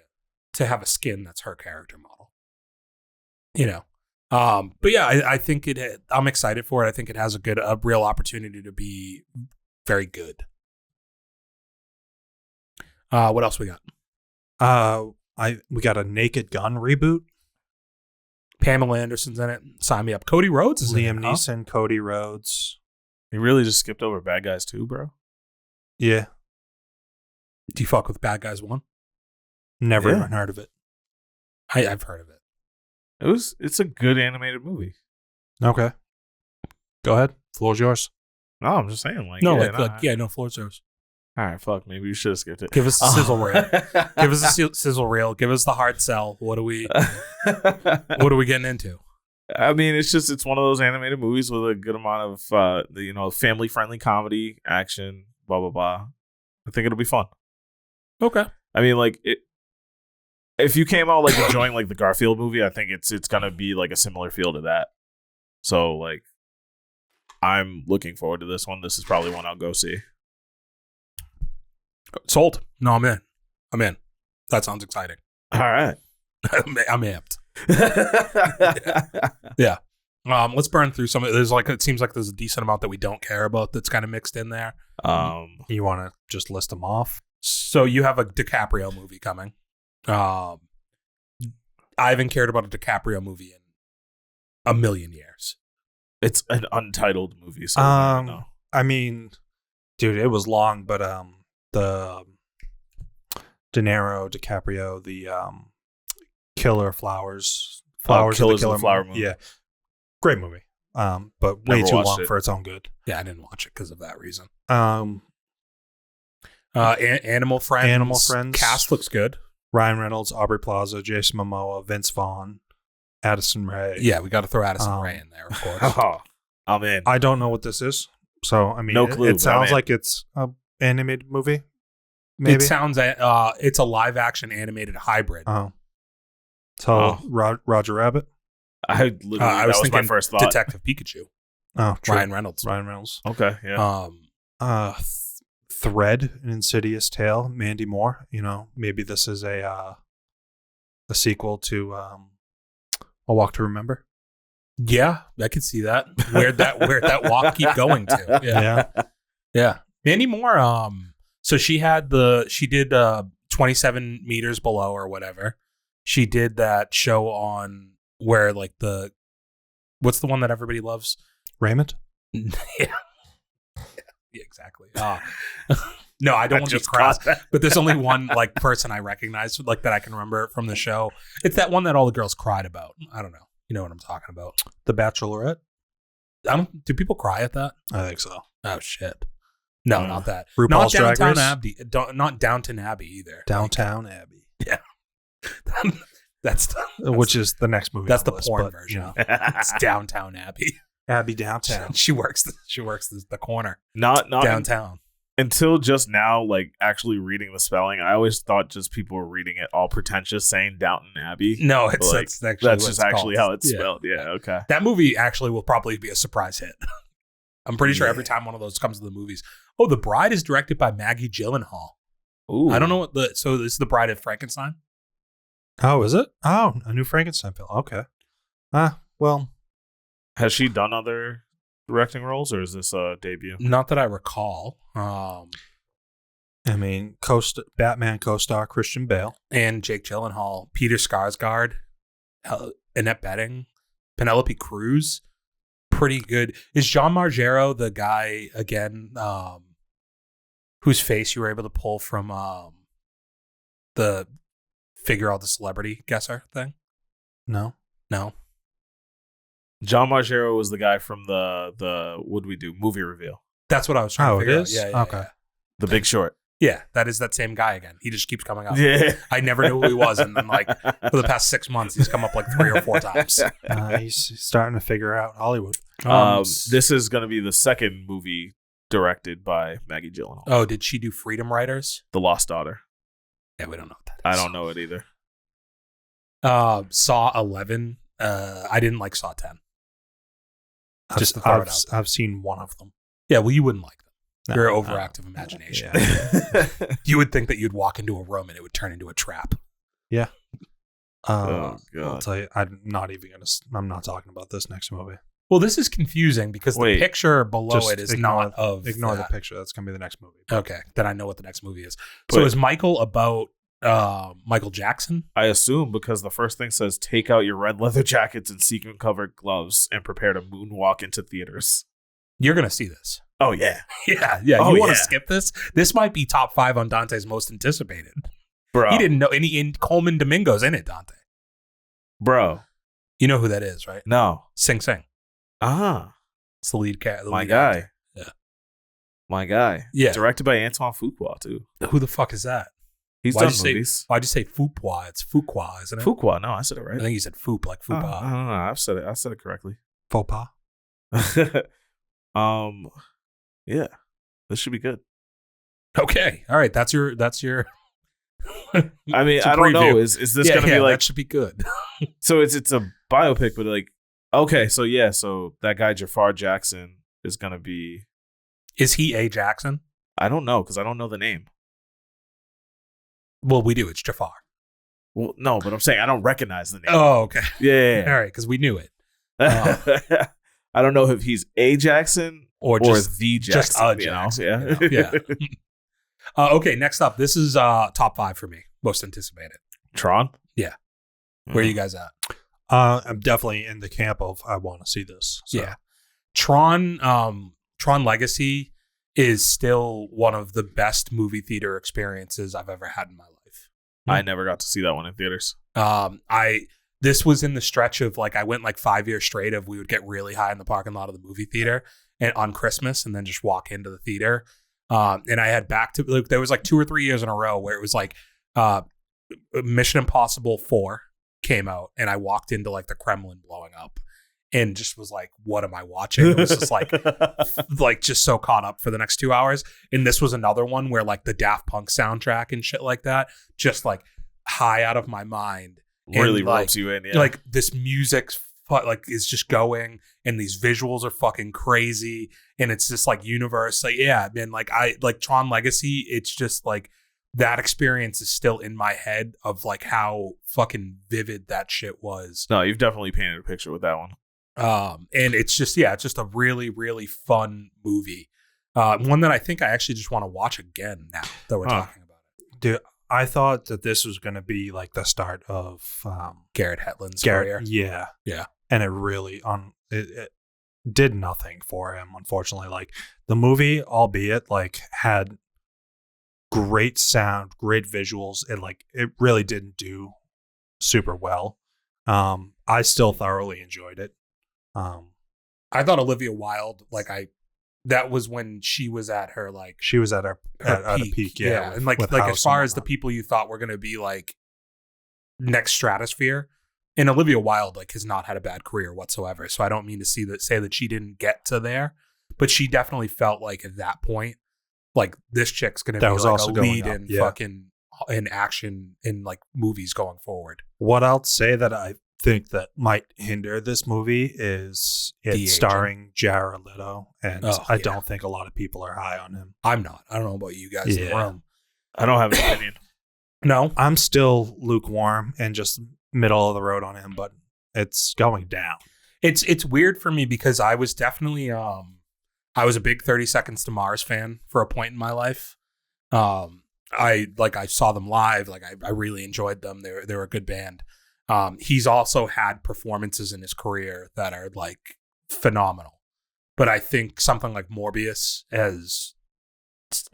to have a skin that's her character model. You know? But yeah, I think I'm excited for it. I think it has a real opportunity to be very good. What else we got? We got a Naked Gun reboot. Pamela Anderson's in it. Sign me up. Cody Rhodes is Liam in it. Neeson, Cody Rhodes. You really just skipped over Bad Guys 2, bro? Yeah. Do you fuck with Bad Guys 1? Never even heard of it. I've heard of it. It's a good animated movie. Okay. Go ahead. Floor's yours. No, I'm just saying, like, no, floor's yours. All right, fuck. Maybe you should have skipped it. Give us the sizzle reel. Give us the sizzle reel. Give us the hard sell. What are we getting into? I mean, it's one of those animated movies with a good amount of family friendly comedy, action, blah blah blah. I think it'll be fun. Okay. I mean, like, if you came out like enjoying like the Garfield movie, I think it's gonna be like a similar feel to that. So, like, I'm looking forward to this one. This is probably one I'll go see. Sold. No, I'm in. That sounds exciting. All right. I'm amped. Yeah. Let's burn through some of it. It seems like there's a decent amount that we don't care about that's kind of mixed in there. You want to just list them off? So you have a DiCaprio movie coming. I haven't cared about a DiCaprio movie in a million years. It's an untitled movie, so I don't know. I mean, dude, it was long, but the De Niro, DiCaprio, the Killer Flowers, Killers of the of Killer the Flower Moon. Yeah, great movie. But way Never too watched long it. for its own good. Yeah, I didn't watch it because of that reason. Animal Animal Friends. Friends. Cast looks good. Ryan Reynolds, Aubrey Plaza, Jason Momoa, Vince Vaughn, Addison Rae. Yeah, we got to throw Addison Rae in there, of course. Oh, I'm in. I don't know what this is, so I mean, No clue, It sounds but I'm in. like it's an animated movie. Maybe. It sounds it's a live action animated hybrid. Oh, so Roger Rabbit. I literally I was that was thinking my first thought. Detective Pikachu. Oh, true. Ryan Reynolds. Okay, yeah. Thread, an Insidious Tale, Mandy Moore. You know, maybe this is a sequel to A Walk to Remember. Yeah, I could see that. Where'd that walk keep going to? Yeah. Mandy Moore. So she did 27 meters below or whatever. She did that show on where like what's the one that everybody loves? Raymond. Yeah, exactly. No, I don't want to be crass, but there's only one like person I recognize like that I can remember from the show. It's that one that all the girls cried about. I don't know. You know what I'm talking about? The Bachelorette. Do people cry at that? I think so. Oh shit. No, not that. RuPaul's Not Drag Downtown Race? Abbey. Not Downton Abbey either. Downtown Abbey. Yeah. That's Which is the next movie. That's on the list, porn but, version. you know. It's Downtown Abbey. Abbey Downtown. She works the corner Not downtown. Until just now, like actually reading the spelling, I always thought just people were reading it all pretentious, saying Downton Abbey. No, But, like, that's actually that's what just it's actually called. how it's spelled. Yeah, okay. That movie actually will probably be a surprise hit. I'm pretty sure every time one of those comes to the movies. Oh, The Bride is directed by Maggie Gyllenhaal. Ooh. I don't know so this is The Bride of Frankenstein? Oh, is it? Oh, a new Frankenstein film. Okay. Well. Has she done other directing roles, or is this a debut? Not that I recall. I mean, Batman co-star Christian Bale And Jake Gyllenhaal, Peter Skarsgård, Annette Bening, Penelope Cruz. Pretty good. Is John Margero the guy again whose face you were able to pull from the Figure Out the Celebrity Guesser thing? No. John Margero was the guy from the What'd We Do movie reveal. That's what I was trying to figure out. Yeah, okay. The Big Short. Yeah, that is that same guy again. He just keeps coming up. Yeah. I never knew who he was, and then like for the past 6 months, he's come up like 3 or 4 times. He's starting to figure out Hollywood. This is going to be the second movie directed by Maggie Gyllenhaal. Oh, did she do Freedom Writers? The Lost Daughter. Yeah, we don't know what that I is. don't know it either. Saw 11. I didn't like Saw 10. Just to throw it out there. I've seen one of them. Yeah, well, you wouldn't like them. No, Your no. overactive imagination. Yeah. You would think that you'd walk into a room and it would turn into a trap. Yeah. Oh, I'll God. tell you, I'm not talking about this next movie. Well, this is confusing because Wait, the picture below just it is ignore- not of Ignore that. the picture. That's gonna be the next movie. Okay, then I know what the next movie is. But- So is Michael about Michael Jackson? I assume because the first thing says, take out your red leather jackets and sequin-covered gloves and prepare to moonwalk into theaters. You're going to see this. Oh, yeah. Yeah. Oh, You want yeah. to skip this? This might be top 5 on Dante's most anticipated. Bro. He didn't know any in Coleman Domingo's in it, Dante. Bro. You know who that is, right? No. Sing Sing. Ah. It's the lead cat. My guy. Actor. Yeah. My guy. Yeah. Directed by Antoine Fuqua, too. Who the fuck is that? He's Why'd done you say- movies. Why'd you say Fuqua? It's Fuqua, isn't it? Fuqua. No, I said it right. I think you said Foop, like Oh, I Fupa. don't know. I said it correctly. Faux pas. Yeah. This should be good. Okay. All right. That's your. I mean, It's a I don't know. preview. Is this gonna be like? that should be good. So it's a biopic, but like, okay, so yeah, so that guy Jafar Jackson is gonna be. Is he A. Jackson? I don't know because I don't know the name. Well, we do. It's Jafar. Well, no, but I'm saying I don't recognize the name. Oh, okay. Yeah. All right, because we knew it. I don't know if he's A Jackson Or or just the Jackson. just a you know? Jackson, Yeah. you know? Yeah. Okay, next up. This is top 5 for me. Most anticipated. Tron. Yeah. Where are you guys at? I'm definitely in the camp of I want to see this. So. Yeah. Tron Legacy is still one of the best movie theater experiences I've ever had in my life. I never got to see that one in theaters. This was in the stretch of like I went like 5 years straight of we would get really high in the parking lot of the movie theater and on Christmas and then just walk into the theater. And I had there was like 2 or 3 years in a row where it was like Mission Impossible 4 came out and I walked into like the Kremlin blowing up and just was like, what am I watching? It was just like just so caught up for the next 2 hours. And this was another one where like the Daft Punk soundtrack and shit like that, just like high out of my mind. Really And, like, ropes you in. Yeah. Like this music's like is just going and these visuals are fucking crazy and it's just like universe. Like, yeah, man, like I like Tron Legacy. It's just like that experience is still in my head of like how fucking vivid that shit was. No, you've definitely painted a picture with that one. And it's just a really, really fun movie. One that I think I actually just want to watch again now that we're talking about it. Dude, I thought that this was going to be like the start of Garrett Hedlund's career. Yeah. Yeah. And it really it did nothing for him, unfortunately. Like the movie, albeit like had great sound, great visuals, it really didn't do super well. I still thoroughly enjoyed it. I thought Olivia Wilde, that was when she was at her she was at her at a peak, yeah. And like as far as the people you thought were going to be like next stratosphere, and Olivia Wilde has not had a bad career whatsoever. So I don't mean to say that she didn't get to there, but she definitely felt like at that point, like this chick's going to be was like also a going lead up, in yeah. fucking in action in like movies going forward. What I'll say that I think that might hinder this movie is De-aging. it's starring Jared Leto, and I yeah. don't think a lot of people are high on him. I'm not. I don't know about you guys in the Yeah. room. I don't have an opinion. No, I'm still lukewarm and just middle of the road on him, but it's going down. It's weird for me because I was definitely I was a big 30 Seconds to Mars fan for a point in my life. I saw them live. Like I really enjoyed them. They were a good band. He's also had performances in his career that are like phenomenal. But I think something like Morbius has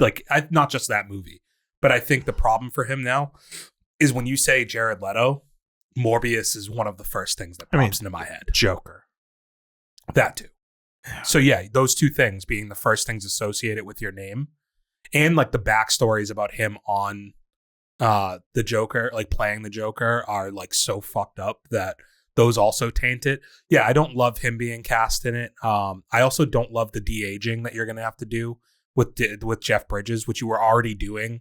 like not just that movie, but I think the problem for him now is when you say Jared Leto, Morbius is one of the first things that pops into my head. Joker. That too. So yeah, those two things being the first things associated with your name, and like the backstories about him on the Joker, like playing the Joker, are like so fucked up that those also taint it. Yeah, I don't love him being cast in it. I also don't love the de-aging that you're gonna have to do with Jeff Bridges, which you were already doing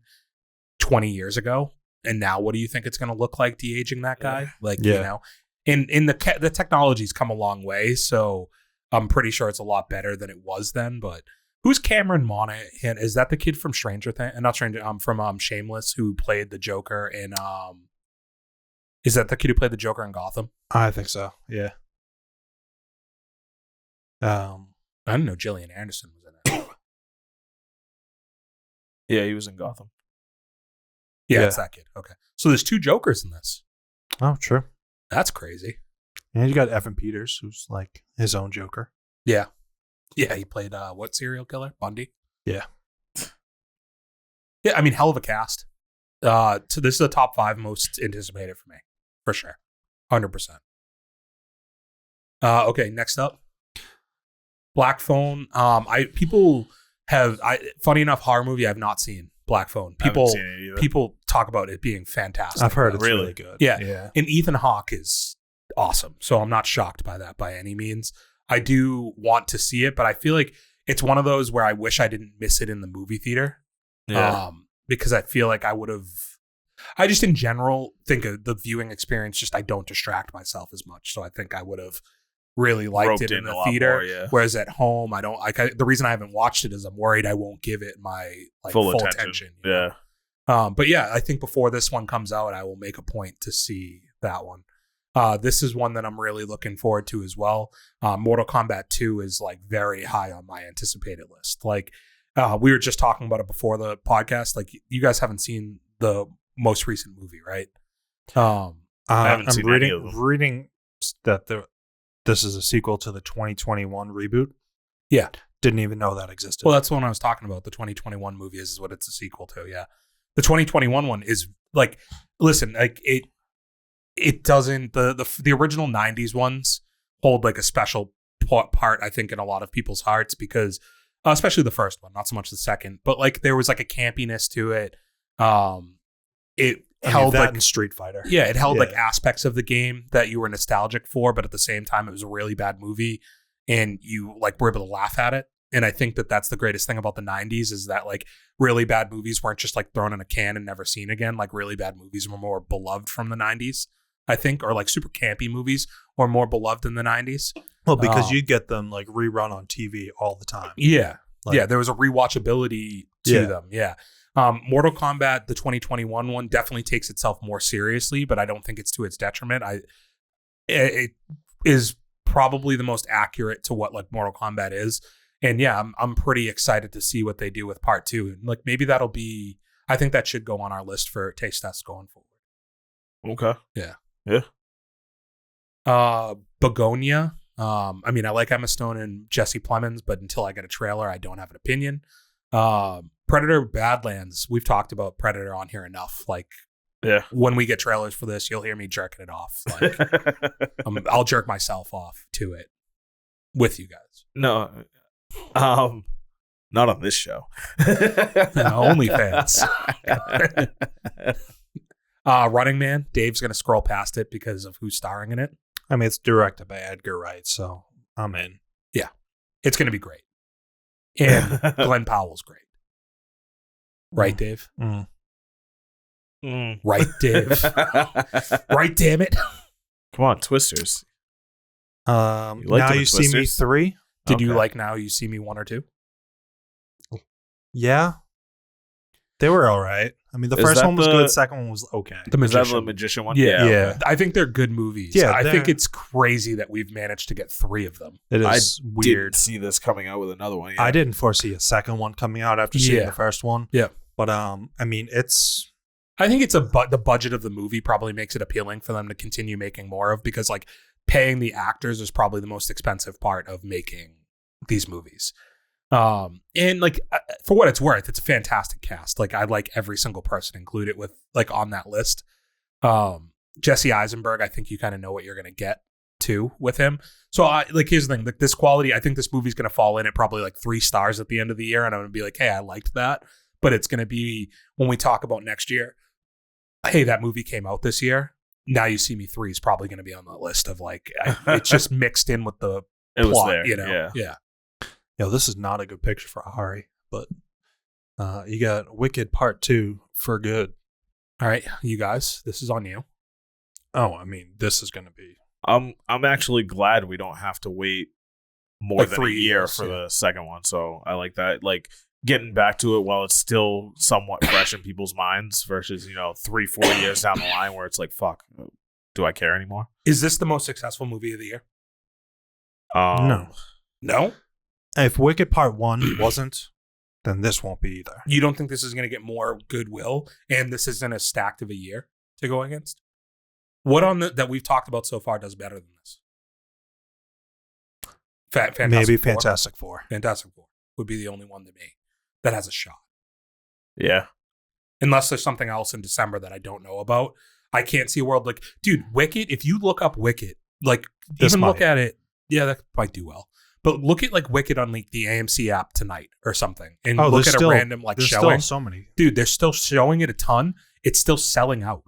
20 years ago. And now what do you think it's gonna look like de-aging that guy? Like, you know, in the technology's come a long way, so I'm pretty sure it's a lot better than it was then. But who's Cameron Monaghan? Is that the kid from Stranger Things? Not Stranger. From Shameless, who played the Joker in. Is that the kid who played the Joker in Gotham? I think so. Yeah. I didn't know Gillian Anderson was in it. Yeah, he was in Gotham. Yeah, it's that kid. Okay, so there's two Jokers in this. Oh, true. That's crazy. And you got Evan Peters, who's like his own Joker. Yeah. Yeah, he played what serial killer? Bundy? Yeah. Yeah, I mean, hell of a cast. So this is the top 5 most anticipated for me. For sure. 100%. Okay, next up. Black Phone. Funny enough, horror movie I've not seen. Black Phone. People talk about it being fantastic. I've heard it's really good. Yeah. And Ethan Hawke is awesome. So I'm not shocked by that by any means. I do want to see it, but I feel like it's one of those where I wish I didn't miss it in the movie theater. Yeah. Because I feel like I just in general think of the viewing experience, I don't distract myself as much. So I think I would have really liked it in the theater. More, yeah. Whereas at home, I don't. The reason I haven't watched it is I'm worried I won't give it my full attention. Yeah. But yeah, I think before this one comes out, I will make a point to see that one. This is one that I'm really looking forward to as well. Mortal Kombat 2 is like very high on my anticipated list. Like we were just talking about it before the podcast. Like you guys haven't seen the most recent movie, right? I haven't seen any of them. Reading that this is a sequel to the 2021 reboot. Yeah. Didn't even know that existed. Well, that's the one I was talking about. The 2021 movie is what it's a sequel to. Yeah. The 2021 one is like, listen, like it doesn't, the original 90s ones hold like a special part, I think, in a lot of people's hearts because, especially the first one, not so much the second, but like there was like a campiness to it. It held that like in Street Fighter. Yeah, it held like aspects of the game that you were nostalgic for, but at the same time, it was a really bad movie, and you like were able to laugh at it. And I think that that's the greatest thing about the 90s is that like really bad movies weren't just like thrown in a can and never seen again. Like really bad movies were more beloved from the 90s, I think, or like super campy movies were more beloved in the 90s. Well, because you get them like rerun on TV all the time. Yeah, there was a rewatchability to them. Yeah. Mortal Kombat, the 2021 one, definitely takes itself more seriously, but I don't think it's to its detriment. It is probably the most accurate to what like Mortal Kombat is. And yeah, I'm pretty excited to see what they do with part 2. And like maybe I think that should go on our list for taste tests going forward. Okay. Yeah. Begonia. I mean, I like Emma Stone and Jesse Plemons, but until I get a trailer, I don't have an opinion. Predator Badlands. We've talked about Predator on here enough. Like, when we get trailers for this, you'll hear me jerking it off. Like, I'll jerk myself off to it with you guys. No, not on this show. OnlyFans. Running Man. Dave's gonna scroll past it because of who's starring in it. I mean, it's directed by Edgar Wright, so I'm in. Yeah, it's gonna be great. And Glenn Powell's great. Right, Dave? Right, Dave? Right, damn it. Come on, Twisters. Now You See Me 3? Did you like Now You See Me 1 or 2? Yeah. They were all right. I mean, the Is first that one was the- good. Second one was okay. The Is that Magician. the magician one? Yeah. Yeah. I think they're good movies. Yeah, I think they're- it's crazy that we've managed to get 3 of them. It I is Didn't weird. see this coming out with another one. Yet. I didn't foresee a second one coming out after seeing Yeah. the first one. Yeah. But I mean, it's I think it's the budget of the movie probably makes it appealing for them to continue making more of, because like paying the actors is probably the most expensive part of making these movies. And like for what it's worth, it's a fantastic cast. Like I like every single person included with like on that list. Jesse Eisenberg, I think you kind of know what you're going to get to with him. So here's the thing, like this quality, I think this movie's going to fall in at probably like 3 stars at the end of the year. And I'm going to be like, hey, I liked that. But it's going to be when we talk about next year, hey, that movie came out this year. Now You See Me 3 is probably going to be on the list of like, it's just mixed in with the It was plot, there. you know? Yeah. this is not a good picture for Ari, but you got Wicked Part 2 for good. All right, you guys, this is on you. Oh, I mean, this is going to be. I'm actually glad we don't have to wait more Like than 3 a year years, for yeah. the second one. So I like that. Like getting back to it while it's still somewhat fresh in people's minds versus 3-4 years down the line where it's like, fuck, do I care anymore? Is this the most successful movie of the year? No. No? If Wicked Part 1 wasn't, then this won't be either. You don't think this is going to get more goodwill, and this isn't as stacked of a year to go against? What on that we've talked about so far does better than this? Fantastic Maybe Four. Fantastic Four. Fantastic Four would be the only one to me that has a shot. Yeah. Unless there's something else in December that I don't know about. I can't see a world like, dude, Wicked, if you look up Wicked, like This even look might. at it, yeah, that might do well. But look at like Wicked on like the AMC app tonight or something, and look there's at still- a random like There's showing. still so many. Dude, they're still showing it a ton. It's still selling out.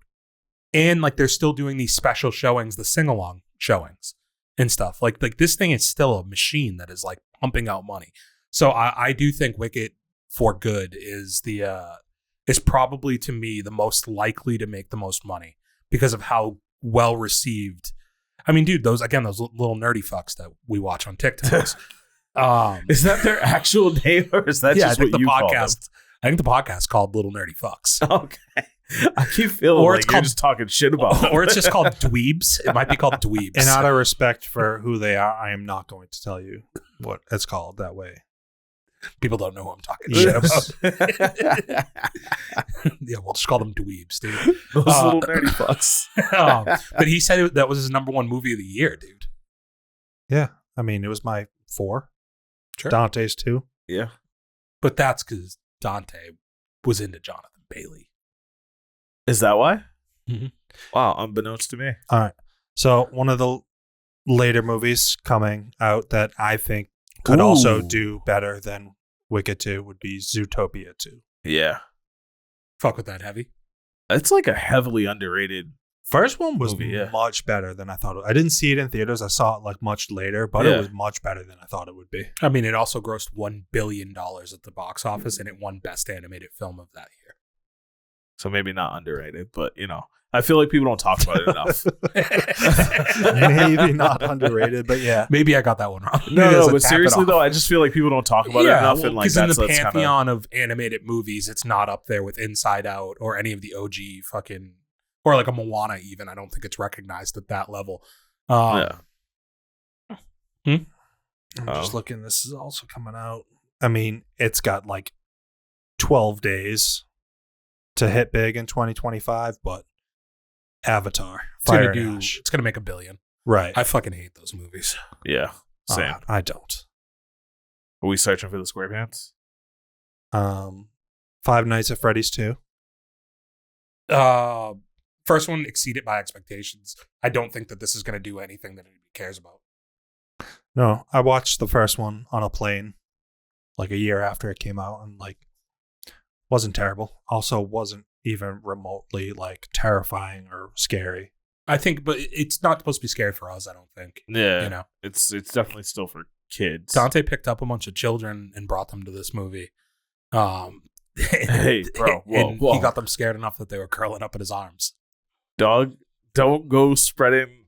And like they're still doing these special showings, the sing-along showings and stuff. Like this thing is still a machine that is like pumping out money. So I do think Wicked for good is is probably to me the most likely to make the most money because of how well received. I mean, dude, those little nerdy fucks that we watch on TikToks. Is that their actual name or is that yeah, I just think what the you call them? podcast. I think the podcast called Little Nerdy Fucks. Okay. I keep feeling Or like it's you're called- just talking shit about them. Or it's just called Dweebs. It might be called Dweebs. And out of respect for who they are, I am not going to tell you what it's called that way. People don't know who I'm talking Yes. shit about. Yeah, we'll just call them Dweebs, dude. Those little nerdy fucks. But he said that was his number 1 movie of the year, dude. Yeah. I mean, it was my 4. Sure. Dante's 2. Yeah. But that's because Dante was into Jonathan Bailey. Is that why? Mhm. Wow, unbeknownst to me. All right. So one of the later movies coming out that I think could also Ooh. do better than Wicked 2 would be Zootopia 2. Yeah. Fuck with that heavy. It's like a heavily underrated. First one was Movie, yeah. much better than I thought. I didn't see it in theaters. I saw it like much later, but Yeah. it was much better than I thought it would be. I mean, it also grossed $1 billion at the box office, and it won Best Animated Film of that year. So maybe not underrated, but I feel like people don't talk about it enough. Maybe not underrated, but yeah. Maybe I got that one wrong. No, Because but I tap it seriously off. though, I just feel like people don't talk about it enough. well, And like 'cause in that's the kinda, pantheon of animated movies, it's not up there with Inside Out or any of the OG fucking, or like a Moana even. I don't think it's recognized at that level. yeah. I'm Oh. just looking. This is also coming out. I mean, it's got like 12 days to hit big in 2025, but Avatar, It's gonna Fire and Ash. it's gonna make $1 billion. Right. I fucking hate those movies. Yeah. Same. I don't. Are we searching for the SquarePants? Five Nights at Freddy's 2. First one exceeded my expectations. I don't think that this is gonna do anything that anybody cares about. No, I watched the first one on a plane like a year after it came out and like wasn't terrible. Also wasn't even remotely like terrifying or scary. I think, but it's not supposed to be scary for us. I don't think. Yeah. You know, It's definitely still for kids. Dante picked up a bunch of children and brought them to this movie. Hey, bro, whoa, and whoa. he got them scared enough that they were curling up in his arms. Dog, don't go spreading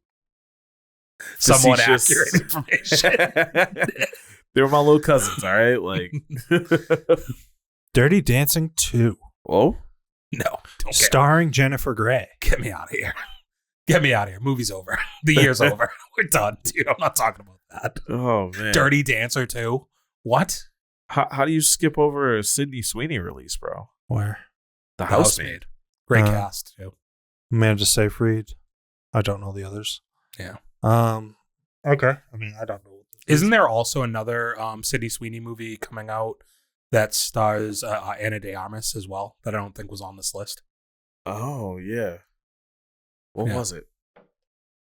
Somewhat facetious- accurate information. They were my little cousins, all right? Like, Dirty Dancing 2. whoa. No, Starring Jennifer Grey. Get me out of here. Get me out of here. Movie's over. The year's over. We're done, dude. I'm not talking about that. Oh man, Dirty Dancer 2. What? How do you skip over a Sydney Sweeney release, bro? Where? The Housemaid. Great cast too. Amanda Seyfried. I don't know the others. Yeah. Okay. I mean, I don't know. Isn't there also another Sydney Sweeney movie coming out that stars Ana de Armas as well that I don't think was on this list? Oh yeah. What Yeah. was it?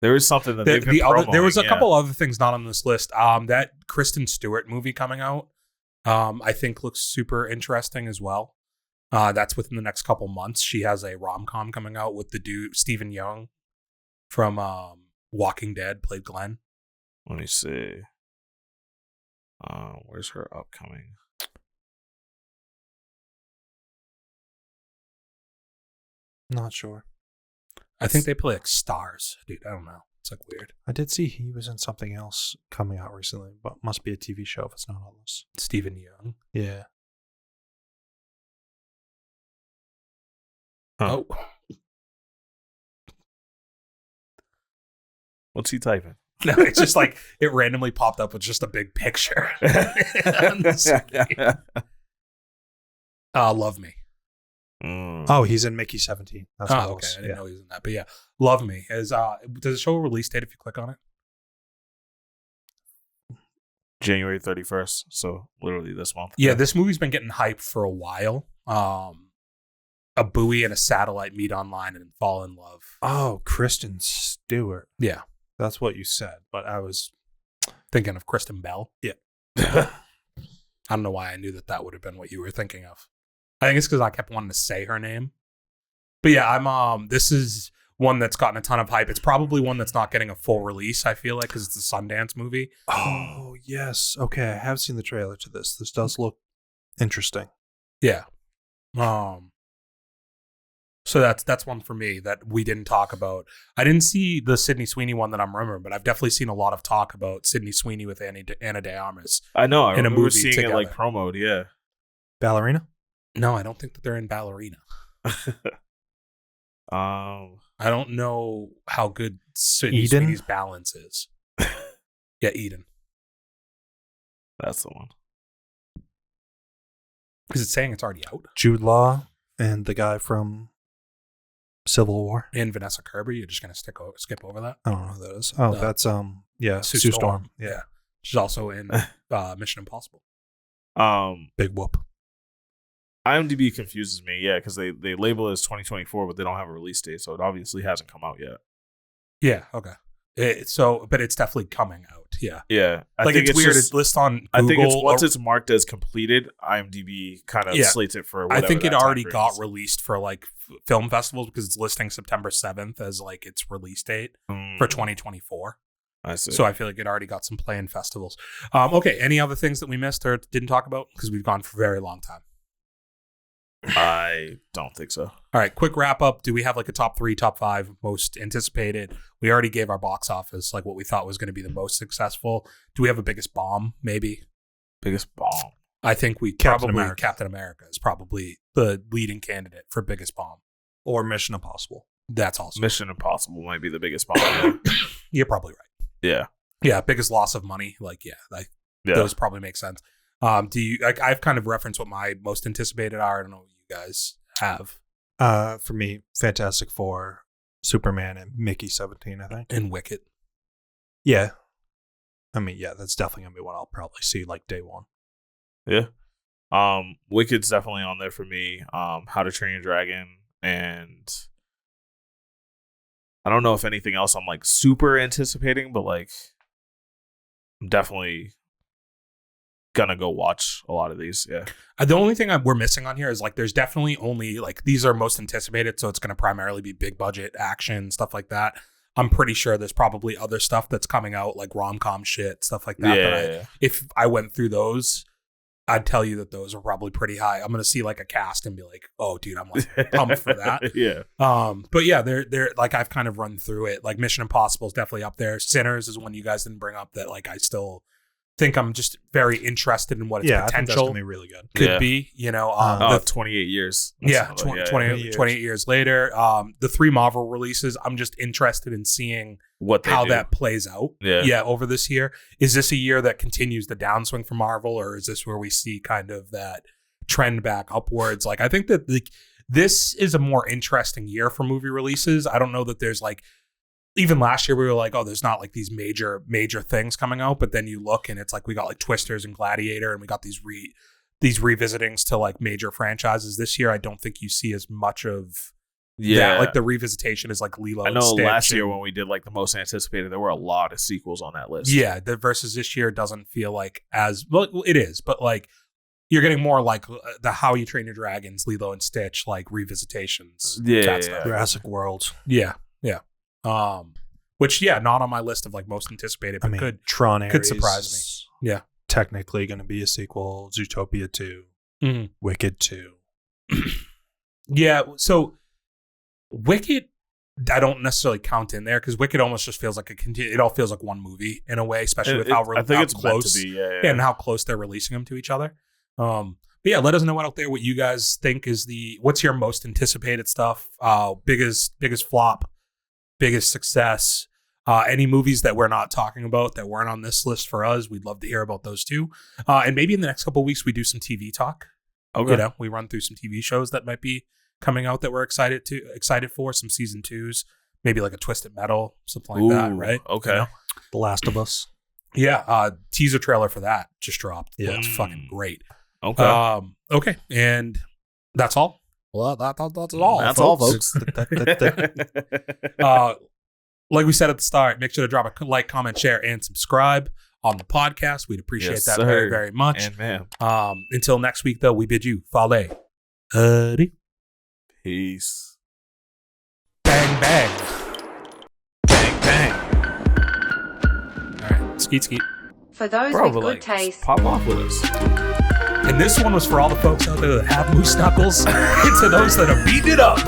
There was something that they've been promoting, there was a couple other things not on this list. That Kristen Stewart movie coming out, I think looks super interesting as well. That's within the next couple months. She has a rom-com coming out with the dude Stephen Young from Walking Dead, played Glenn. Let me see. Where's her upcoming? Not sure. I think they play like stars, dude. I don't know. It's like weird. I did see he was in something else coming out recently, but must be a TV show if it's not on this. Stephen Young. Yeah. Huh. Oh, What's he typing? no, it's just like it randomly popped up with just a big picture. On the screen. Love Me. Oh, he's in Mickey 17. That's what Oh, it okay. was. I didn't Yeah. know he was in that, but yeah, Love Me is. Does it show a release date if you click on it? January 31st. So literally this month. Yeah, this movie's been getting hyped for a while. A buoy and a satellite meet online and fall in love. Oh, Kristen Stewart. Yeah, That's what you said, but I was thinking of Kristen Bell. Yeah. I don't know why I knew that would have been what you were thinking of. I think it's because I kept wanting to say her name. But yeah, I'm. This is one that's gotten a ton of hype. It's probably one that's not getting a full release. I feel like because it's a Sundance movie. Oh, yes. Okay, I have seen the trailer to this. This does look interesting. Yeah. So that's one for me that we didn't talk about. I didn't see the Sydney Sweeney one that I'm remembering, but I've definitely seen a lot of talk about Sydney Sweeney with Ana de Armas. I know. I in a remember movie seeing together. it like promoed. Yeah. Ballerina? No, I don't think that they're in Ballerina. I don't know how good Sydney Eden? Sweeney's balance is. Yeah, Eden. That's the one. Because it's saying it's already out. Jude Law and the guy from Civil War. And Vanessa Kirby, you're just gonna skip over that. I don't know who that is. Oh, No. that's Sue Storm. Yeah. She's also in Mission Impossible. Big whoop. IMDb confuses me, yeah, because they label it as 2024, but they don't have a release date, so it obviously hasn't come out yet. Yeah, okay. But it's definitely coming out. Yeah, Yeah, I like think it's weird. just- It's listed on Google. I think it's once it's marked as completed, IMDb kind of Yeah. slates it for. I Whatever think it that time already frame got is. released for like film festivals because it's listing September 7th as like its release date for 2024. I see. So I feel like it already got some play in festivals. Okay, any other things that we missed or didn't talk about because we've gone for a very long time. I don't think so. All right, quick wrap up. Do we have like a top 3, top 5 most anticipated? We already gave our box office like what we thought was going to be the most successful. Do we have a biggest bomb? Maybe. Biggest bomb. I think we Captain probably America. Captain America is probably the leading candidate for biggest bomb. Or Mission Impossible. That's also Mission Impossible might be the biggest bomb. You're probably right. Yeah. Yeah, biggest loss of money. Like Yeah. those probably make sense. Do you like? I've kind of referenced what my most anticipated are. I don't know what you guys have. For me, Fantastic Four, Superman, and Mickey 17, I think. And Wicket. Yeah. I mean, yeah, that's definitely going to be one I'll probably see like day one. Yeah. Wicked's definitely on there for me. How to Train Your Dragon, and I don't know if anything else I'm like super anticipating, but like I'm definitely gonna go watch a lot of these. Yeah. The only thing we're missing on here is like there's definitely only like these are most anticipated, so it's going to primarily be big budget action stuff like that. I'm pretty sure there's probably other stuff that's coming out like rom-com shit, stuff like that. But if I went through those, I'd tell you that those are probably pretty high. I'm going to see like a cast and be like, "Oh, dude, I'm like pumped for that." Yeah. But yeah, they're like I've kind of run through it. Like Mission Impossible is definitely up there. Sinners is one you guys didn't bring up that like I still think I'm just very interested in what its I think that's potential gonna be really good. could be. You know, 28 years. Yeah, That's another- 28 years later. The 3 Marvel releases, I'm just interested in seeing what they how do. that plays out. Yeah. Over this year. Is this a year that continues the downswing for Marvel, or is this where we see kind of that trend back upwards? Like, I think that this is a more interesting year for movie releases. I don't know that there's like, even last year we were like, oh, there's not like these major things coming out, but then you look and it's like we got like Twisters and Gladiator, and we got these revisitings to like major franchises. This year I don't think you see as much of that. Like the revisitation is like Lilo. I know Stitch last year when we did like the most anticipated, there were a lot of sequels on that list. Yeah, the versus this year doesn't feel like as well. It is, but like you're getting more like the How You Train Your Dragons, Lilo and Stitch, like revisitations. That stuff. Jurassic World. Yeah. Which not on my list of like most anticipated, but Tron could surprise me. Yeah, technically going to be a sequel. Zootopia 2, Wicked 2. Yeah, so Wicked, I don't necessarily count in there because Wicked almost just feels like it all feels like one movie in a way, especially with how I think it's close meant to be, and how close they're releasing them to each other. But yeah, let us know out there what you guys think is what's your most anticipated stuff, biggest flop, biggest success, any movies that we're not talking about that weren't on this list for us. We'd love to hear about those too. And maybe in the next couple of weeks we do some TV talk. Okay. We run through some TV shows that might be coming out that we're excited for, some season 2s, maybe like a Twisted Metal, something like that, right? Okay. The Last of Us. Yeah, teaser trailer for that just dropped. Yeah. It's fucking great. Okay. Okay, and that's all. Well, that's all. That's all, folks. Like we said at the start, make sure to drop a like, comment, share, and subscribe on the podcast. We'd appreciate Yes, that sir. very, very much. And ma'am. Until next week, though, we bid you fale. Peace. Bang, bang. Bang, bang. All right, skeet, skeet. For those Bro, with but good like, taste. pop off with us. And this one was for all the folks out there that have moose knuckles and to those that are beating it up.